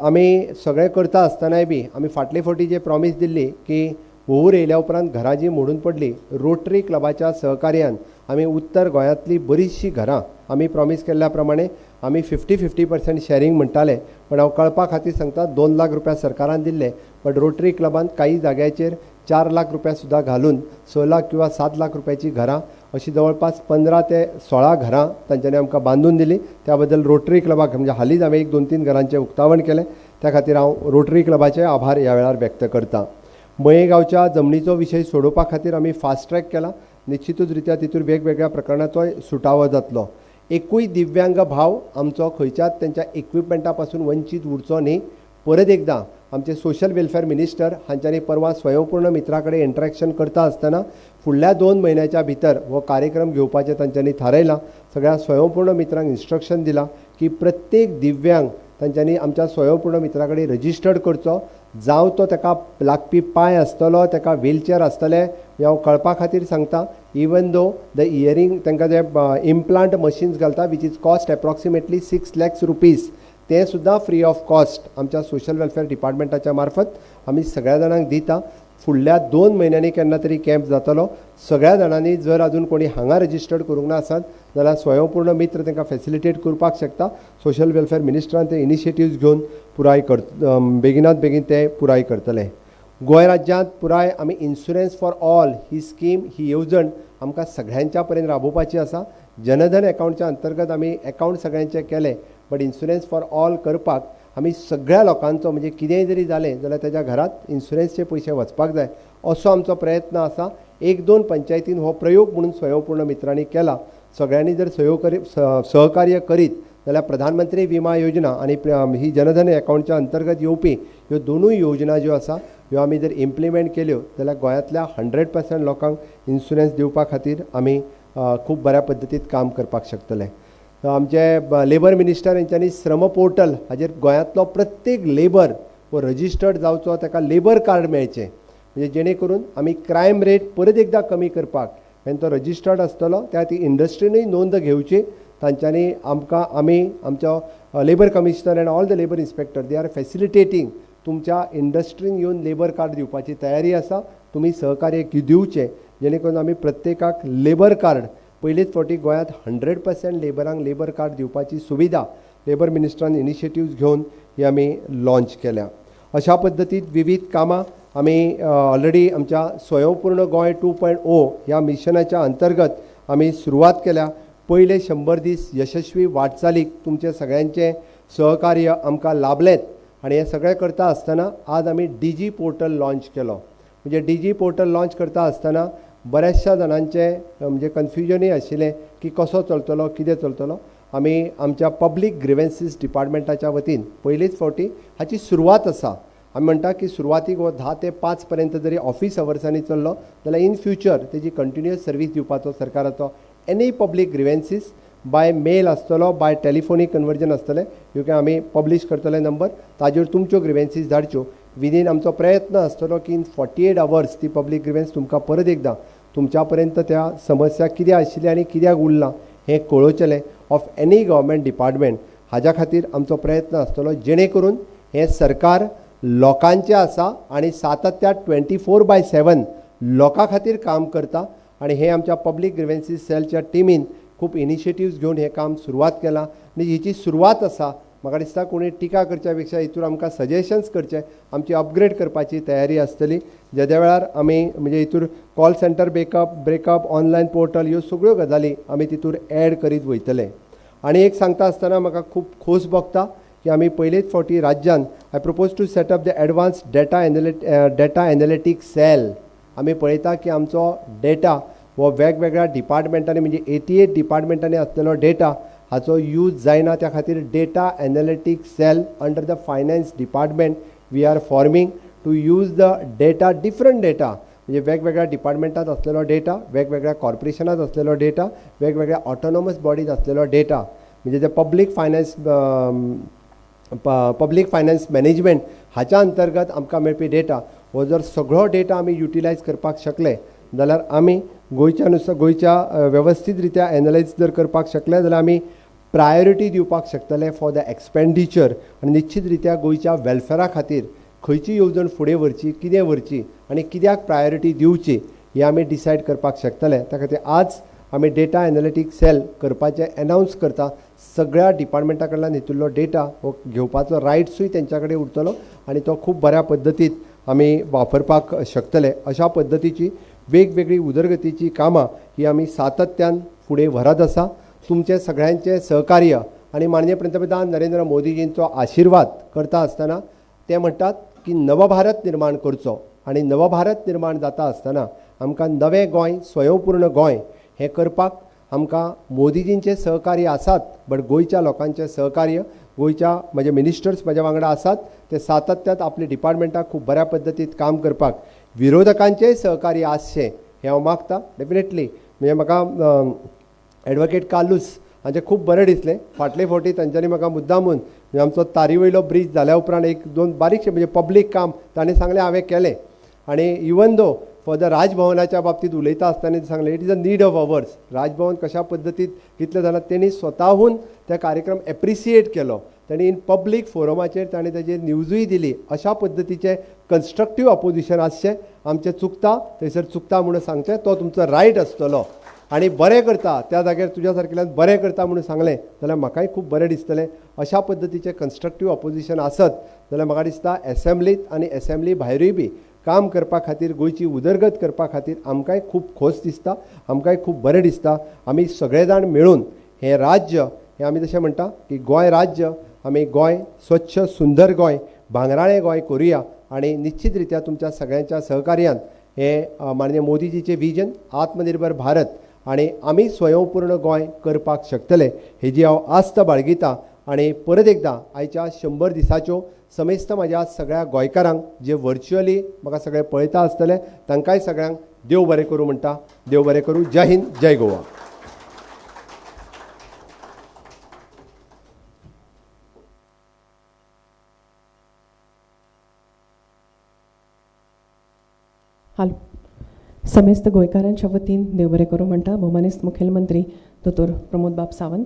आमी सगळें करता आसतनाय बी आमी फाटले फावटी जे प्रॉमीस दिल्ली की वोवूर येयल्या उपरांत घरां जी मोडून पडली, रोटरी क्लबाच्या सहकार्यान आमी उत्तर गोंयांतली बरीचशीं घरां आमी प्रॉमीस केल्ल्या प्रमाणे आमी 50-50% शेअरिंग म्हणटाले, पण हांव कळपा खातीर सांगता 2 लाख रुपया सरकारान दिल्ले, पण रोटरी क्लबान काही जाग्याचेर 4 लाख रुपया सुद्दां घालून 6 लाख किंवा 7 लाख रुपयाची घरां अशी जवळपास 15 ते 16 घरां तांच्यांनी आमकां बांदून दिली. त्या बद्दल रोटरी क्लबाक म्हणजे हालींच हांवें 1-2-3 घरांचें उक्तावण केलें, त्या खातीर हांव रोटरी क्लबाचे आभार ह्या वेळार व्यक्त करतां. मयेगांवच्या जमनीचो विशय सोडोवपा खातीर आमी फास्ट ट्रॅक केला. निश्चितूच रित्या तितूर वेगवेगळ्या प्रकरणाचोय सुटावो जातलो. एकूय दिव्यांग भाव आमचो खंयच्याच तेंच्या इक्विपमेंटा पासून वंचीत उरचो न्ही. परत एकदां आमचे सोशल वेलफेअर मिनिस्टर हांच्यांनी परवां स्वयंपूर्ण मित्रा कडेन इंटरेक्शन करता आसतना फुडल्या 2 म्हयन्याच्या भितर हो कार्यक्रम घेवपाचें तांच्यांनी थारायलां. सगळ्या स्वयंपूर्ण मित्रांक इन्स्ट्रक्शन दिलां की प्रत्येक दिव्यांग तांच्यांनी आमच्या स्वयंपूर्ण मित्रा कडेन रजिस्टर्ड करचो. जावं तो ताका लागपी पांय आसतलो, ताका व्हीलचेअर आसतलें, हांव कळपा खातीर सांगता. इवन दो द इयरिंग तांकां जे इम्प्लांट मशीन्स घालता which is cost approximately 6 lakhs rupees, ते सुद्दां फ्री ऑफ कॉस्ट आमच्या सोशल वेलफेअर डिपार्टमेंटाच्या मार्फत आमी सगळ्या जाणांक दिता. फुडल्या 2 म्हयन्यांनी केन्ना तरी कॅम्प जातलो. सगळ्या जाणांनी जर अजून कोणी हांगा रजिस्टर्ड करूंक ना आसात जाल्यार स्वयंपूर्ण मित्र तांकां फॅसिलिटेट करपाक शकता. सोशल वेलफेअर मिनिस्टरान ते इनिशिएटिव्ज घेवन पुराय बेगिनात बेगीन ते पुराय करतले. गोंय राज्यांत पुराय आमी इन्शुरन्स फॉर ऑल ही स्कीम, ही येवजण आमकां सगळ्यांच्या पर्यंत राबोवपाची आसा. जनधन अकाउंटच्या अंतर्गत आमी अकाउंट सगळ्यांचे केले, बट इन्शुरन्स फॉर ऑल करपाक आमी सगळ्या लोकांचो म्हणजे कितेंय जरी जालें जाल्यार ताच्या घरात इन्शुरन्सचे पयशे वचपाक जाय असो आमचो प्रयत्न आसा. 1-2 पंचायतीन हो प्रयोग म्हणून स्वयंपूर्ण मित्रांनी केला. सगळ्यांनी जर सहकार्य करीत जाल्यार प्रधानमंत्री विमा योजना आणि ही जनधन अकाउंटच्या अंतर्गत येवपी ह्यो दोनूय योजना ज्यो आसा ह्यो आमी जर इम्प्लिमेंट केल्यो जाल्यार गोंयांतल्या 100% लोकांक इन्शुरन्स दिवपा खातीर आमी खूब बऱ्या पद्दतीत काम करपाक शकतले. आमचे लेबर मिनिस्टर यांच्यांनी श्रम पोर्टल हाजेर गोंयांतलो प्रत्येक लेबर हो रजिस्टर्ड जावचो, ताका लेबर कार्ड मेळचें, म्हणजे जेणे करून आमी क्रायम रेट परत एकदां कमी करपाक आनी तो रजिस्टर्ड आसतलो त्या ती इंडस्ट्रीनूय नोंद घेवची. तांच्यांनी आमी आमचो labour commissioner and all the labour inspector they are facilitating तुमच्या इंडस्ट्रीन येवन लेबर कार्ड दिवपाची तयारी आसा. तुमी सहकार्य दिवचें जेणे करून आमी प्रत्येकाक लेबर कार्ड पयलीच फावटी गोंयांत 100% लेबरांक लेबर कार्ड दिवपाची सुविधा लेबर मिनिस्टरान इनिशिएटिव्ज घेवन ही आमी लॉन्च केल्या. अशा पद्दतीत विविध कामां आमी ऑलरेडी आमच्या स्वयंपूर्ण गोंय 2.0 ह्या मिशनाच्या अंतर्गत आमी सुरवात केल्या. पयले 100 दीस यशस्वी वाटचालीक तुमचे सगळ्यांचे सहकार्य आमकां लाभलेंत आनी हे सगळें करता आसतना आज आमी DG पोर्टल लॉन्च केलो. म्हणजे DG पोर्टल लॉन्च करता आसतना बऱ्याचशा जाणांचे म्हणजे कन्फ्युजनूय आशिल्लें की कसो चलतलो, कितें चलतलो. आमी आमच्या पब्लीक ग्रिवेन्सीस डिपार्टमेंटाच्या वतीन पयलीच फावटी हाची सुरवात आसा. आमी म्हणटा की सुरवातीक हो 10 ते 5 पर्यंत जरी ऑफिस अवर्सांनी चल्लो जाल्यार इन फ्युचर तेजी कंटिन्युअस सर्वीस दिवपाचो सरकाराचो एनी पब्लीक ग्रिवेन्सीस बाय मेल आसतलो, बाय टेलिफोनीक कन्वर्जन आसतलें. ह्यो काय आमी पब्लीश करतले नंबर, ताजेर तुमच्यो ग्रिवेन्सीस धाडच्यो. विदीन आमचो प्रयत्न आसतलो की इन 48 hours ती पब्लीक ग्रिवेन्स तुमकां परत एकदां तुमच्या पर्यंत त्या समस्या कित्याक आशिल्ल्या आनी कित्याक उरलां हें कळोवचेलें ऑफ एनी गव्हर्मेंट डिपार्टमेंट. हाज्या खातीर आमचो प्रयत्न आसतलो जेणे करून हें सरकार लोकांचें आसा आनी सातत्यान 24/7 लोकां खातीर काम करता. आनी हें आमच्या पब्लीक ग्रिवेन्सीस सेलच्या टिमीन खूब इनिशिएटिव्ज घेवन हें काम सुरवात केलां. आनी हिची सुरवात आसा. म्हाका दिसता कोणी टिका करच्या पेक्षा हितूर आमकां सजेशन्स करचे, आमची अपग्रेड करपाची तयारी आसतली. ज्या वेळार आमी म्हणजे हितूर call centre breakup online portal ह्यो सगळ्यो गजाली आमी तितूर एड करीत वयतले. आनी एक सांगता आसतना म्हाका खूब खोस भोगता की आमी पयलेच फावटी राज्यान I propose to set up the advance data analytics cell. आमी पळयता की आमचो डेटा हो वेगवेगळ्या डिपार्टमेंटांनी म्हणजे 88 डिपार्टमेंटांनी आसलेलो डेटा हाचो यूज जायना. त्या खातीर data analytics cell under the finance department we are forming to use the data, different data म्हणजे वेगवेगळ्या डिपार्टमेंटात आसलेलो डेटा, वेगवेगळ्या कॉर्पोरेशनात आसलेलो डेटा, वेगवेगळ्या ऑटोनॉमस बॉडीज आसलेलो डेटा म्हणजे ते पब्लीक फायनान्स मॅनेजमेंट हाच्या अंतर्गत आमकां मेळपी डेटा हो जर सगळो डेटा आमी युटिलायज करपाक शकले जाल्यार आमी गोंयच्या वेवस्थीत रित्या एनालायज जर करपाक शकले जाल्यार आमी प्रायोरिटी दिवपाक शकतले फॉर द एक्सपेंडिचर आनी निश्चित रित्या गोंयच्या वेलफेरा खातीर खंयची येवजण फुडें व्हरची कितें व्हरची आनी कित्याक प्रायोरिटी दिवची हें आमी डिसायड करपाक शकतले. त्या खातीर आज आमी डेटा एनालिटीक्स सेल करपाचें अनावन्स करता. सगळ्या डिपार्टमेंटा कडल्यान हितुल्लो डेटा हो घेवपाचो रायट्सूय तेंच्या कडेन उरतलो आनी तो खूब बऱ्या पद्दतीन आमी वापरपाक शकतले. अशा पद्दतीची वेगवेगळी उदरगतीची कामां ही आमी सातत्यान फुडें व्हरत आसा. तुमचे सगळ्यांचे सहकार्य आनी माननीय पंतप्रधान नरेंद्र मोदीजींचो आशिर्वाद करता आसतना ते म्हणटात की नवभारत निर्माण करचो आनी नवभारत निर्माण जाता आसतना आमकां नवें गोंय स्वयंपूर्ण गोंय हें करपाक आमकां मोदीजींचे सहकार्य आसात, बट गोंयच्या लोकांचे सहकार्य गोंयच्या म्हजे मिनिस्टर्स म्हज्या वांगडा आसात. ते सातत्यात आपले डिपार्टमेंटाक खूब बऱ्या पद्दतीन काम करपाक विरोधकांचेय सहकार्य आसचें हें हांव मागतां. डेफिनेटली म्हणजे म्हाका एडवोकेट कालूस हांचें खूब बरें दिसलें. फाटले फावटी तांच्यांनी म्हाका मुद्दामून म्हणजे आमचो तारीवयलो ब्रीज जाल्या उपरांत एक दोन बारीकशें म्हणजे पब्लीक काम ताणें सांगलें हांवें केलें आनी इवन दो फॉर द राजभवनाच्या बाबतींत उलयता आसतना सांगलें it is a need of hours. Raj Bhavan कशा पद्दतीन कितले जाणां तेणी स्वताहून ते कार्यक्रम एप्रिसिएट केलो. ताणी इन पब्लीक फोरमाचेर ताणें ताजेर न्यूजूय दिली. अशा पद्दतीचें कन्स्ट्रक्टीव ऑपोजिशन आसचें. आमचें चुकता थंयसर चुकता म्हणून सांगचें, तो तुमचो रायट आसतलो आनी बरें करता त्या जाग्यार तुज्या सारकेल्यान बरें करता म्हणून सांगलें जाल्यार म्हाकाय खूब बरें दिसतलें. अशा पद्दतीचें कन्स्ट्रक्टीव ऑपोजिशन आसत जाल्यार म्हाका दिसता एसेंब्लींत आनी एसेंब्ली भायरूय बी काम करपा खातीर गोंयची उदरगत करपा खातीर आमकांय खूब खोस दिसता, आमकांय खूब बरें दिसता. आमी सगळे जाण मेळून हें राज्य हें आमी जशें म्हणटा की गोंय राज्य आमी गोंय स्वच्छ सुंदर गोंय भांगराळें गोंय करुया आनी निश्चित रित्या तुमच्या सगळ्यांच्या सहकार्यान हें माननीय मोदीजीचें विजन आत्मनिर्भर भारत आनी आमी स्वयंपूर्ण गोंय करपाक शकतले हेजी हांव आस्त बाळगितां. आनी परत एकदां आयच्या 100 दिसाच्यो समेस्त म्हाज्या सगळ्या गोंयकारांक जे व्हर्च्युअली म्हाका सगळे पळयता आसतले तांकांय सगळ्यांक देव बरें करूं म्हणटा. देव बरें करूं. जय हिंद, जय गोवा. हालो समेस्त गोंयकारांच्या वतीन देव बरें करूं म्हणटा भौमानेस्त मुखेलमंत्री दोतोर प्रमोद बाब सावंत.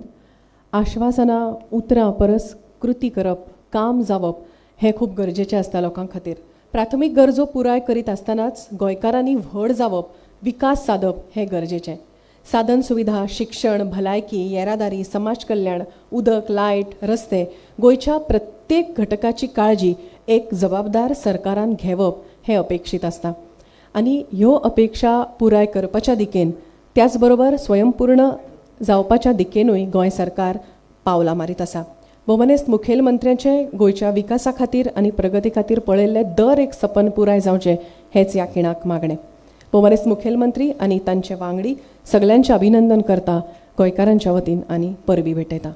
आश्वासनां उतरां परस कृती करप, काम जावप हें खूब गरजेचें आसता लोकां खातीर. प्राथमीक गरजो पुराय करीत आसतनाच गोंयकारांनी व्हड जावप, विकास सादप हें गरजेचें. साधन सुविधा, शिक्षण, भलायकी, येरादारी, समाज कल्याण, उदक, लायट, रस्ते गोंयच्या प्रत्येक घटकाची काळजी एक जबाबदार सरकारान घेवप हें अपेक्षीत आसता. आनी ह्यो अपेक्षा पुराय करपाच्या दिकेन त्याच बरोबर स्वयंपूर्ण जावपाच्या दिकेनूय गोंय सरकार पावलां मारीत आसा. भौमानेस्त मुखेलमंत्र्याचें गोंयच्या विकासा खातीर आनी प्रगती खातीर पळयल्लें दर एक सपन पुराय जावचें हेंच ह्या खिणाक मागणें. भौमानेस्त मुखेलमंत्री आनी तांचे वांगडी सगळ्यांचें अभिनंदन करता गोंयकारांच्या वतीन आनी परबी भेटयता.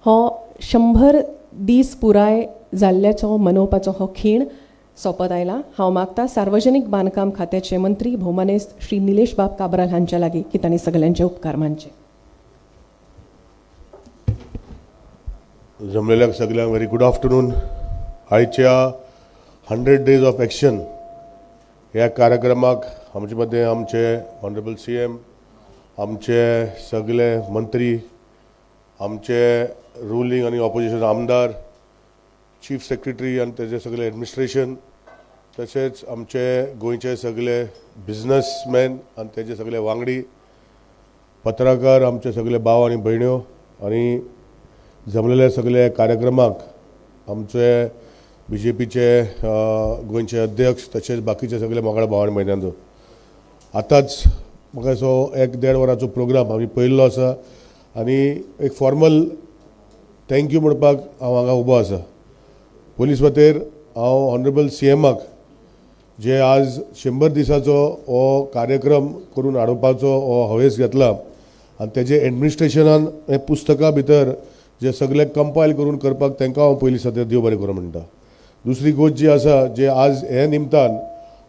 हो 100 दीस पुराय जाल्ल्याचो मनोवपाचो हो खीण सोंपत आयला. हांव मागता सार्वजनीक बांदकाम खात्याचे मंत्री भौमानेस्त श्री निलेश बाब काब्राल हांच्या लागीं की तांणी सगळ्यांचे उपकार मानचे. जमलेल्या सगळ्यांक व्हेरी गुड आफ्टरनून. आयच्या 100 डेज ऑफ एक्शन ह्या कार्यक्रमाक आमचे मदें आमचे ऑनरेबल CM, आमचे सगळे मंत्री, आमचे रुलींग आनी ऑपोजिशन आमदार, चीफ सेक्रेटरी आनी तेजे सगळे एडमिनिस्ट्रेशन, तशेंच आमचे गोंयचे सगळे बिझनसमॅन आनी तेजे सगळे वांगडी, पत्रकार, आमचे सगळे भाव आनी भयण्यो आनी जमलेल्या सगळे कार्यक्रमाक आमचे BJPचे गोंयचे अध्यक्ष तशेंच बाकीचे सगळे वांगडा भाव आनी भयण्यांचो. आतांच म्हाका असो 1-1.5 वरांचो प्रोग्राम आमी पळयल्लो आसा आनी एक फॉर्मल थँक्यू म्हणपाक हांव हांगा उबो आसा. पोलीस वतेर हांव ऑनरेबल CMाक जे आज 100 दिसाचो हो कार्यक्रम करून हाडोवपाचो हो हवेस घेतला आनी तेजे एडमिनिस्ट्रेशनान हे पुस्तका भितर जे सगळे कंपायल करून करपाक तांकां हांव पयलीं सद्या देव बरें करूं म्हणटा. दुसरी गोष्ट जी आसा जे आज हे निमतान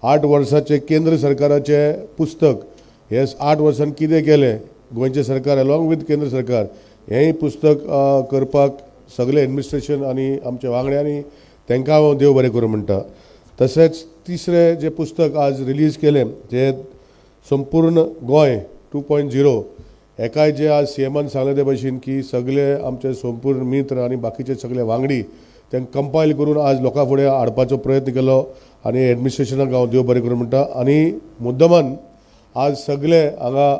8 वर्साचे केंद्र सरकाराचे पुस्तक हे 8 वर्सान कितें केलें गोंयचे सरकार अलॉंग विथ केंद्र सरकार हेंय पुस्तक करपाक सगळे एडमिनिस्ट्रेशन आनी आमचे वांगड्या आनी तांकां हांव देव बरें करूं म्हणटा. तशेंच तिसरें जे पुस्तक आज रिलीज केलें ते संपूर्ण गोंय 2.0 एकाय जे आज CMन सांगले ते भशेन की सगळे आमचे संपूर्ण मित्र आनी बाकीचे सगळे वांगडी तांकां कंपायल करून आज लोकां फुडें हाडपाचो प्रयत्न केलो आनी एडमिनिस्ट्रेशनाक हांव देव बरें करूं म्हणटा आनी मुद्दमान आज सगळे हांगा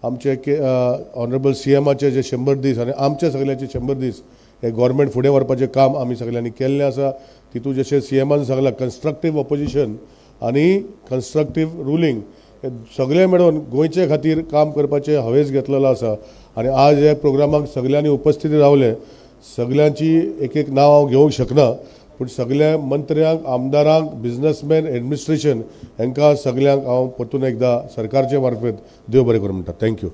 आमचे ऑनरेबल CMचे जे 100 दीस आनी आमचे सगळ्याचे 100 दीस हे गव्हर्मेंट फुडें व्हरपाचें काम आमी सगळ्यांनी केल्लें आसा तितूंत जशें CMन सांगलां कन्स्ट्रक्टीव ऑपोजिशन आनी कन्स्ट्रक्टीव रुलींग हे सगळे मेळून गोंयचे खातीर काम करपाचें हवेस घेतलेलो आसा आनी आज हे प्रोग्रामाक सगळ्यांनी उपस्थित रावले सगळ्यांची एक एक नांव हांव घेवंक शकना पूण सगळ्या मंत्र्यांक आमदारांक बिझनेसमॅन एडमिनिस्ट्रेशन हांकां सगळ्यांक हांव परतून एकदां सरकारचे मार्फत देव बरें करूं म्हणटा थँक्यू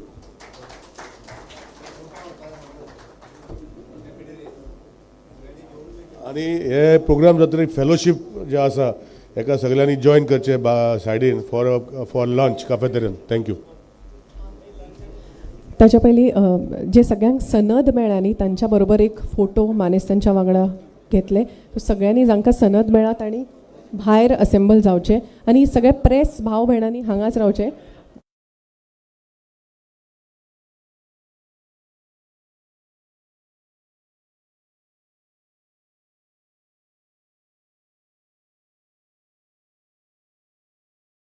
आनी हे प्रोग्राम जातकीर फेलोशीप जे आसा हेका सगळ्यांनी जॉइन करचे सायडीन फॉर लंच कॅफेटेरियन थँक्यू ताच्या पयलीं जे सगळ्यांक सनद मेळ्ळ्यांनी तांच्या बरोबर एक फोटो मानेस्तांच्या वांगडा घेतले सगळ्यांनी जांकां सनद मेळ्ळा तांणी भायर असेंबल जावचे आनी सगळे प्रेस भाव भयणांनी हांगाच रावचे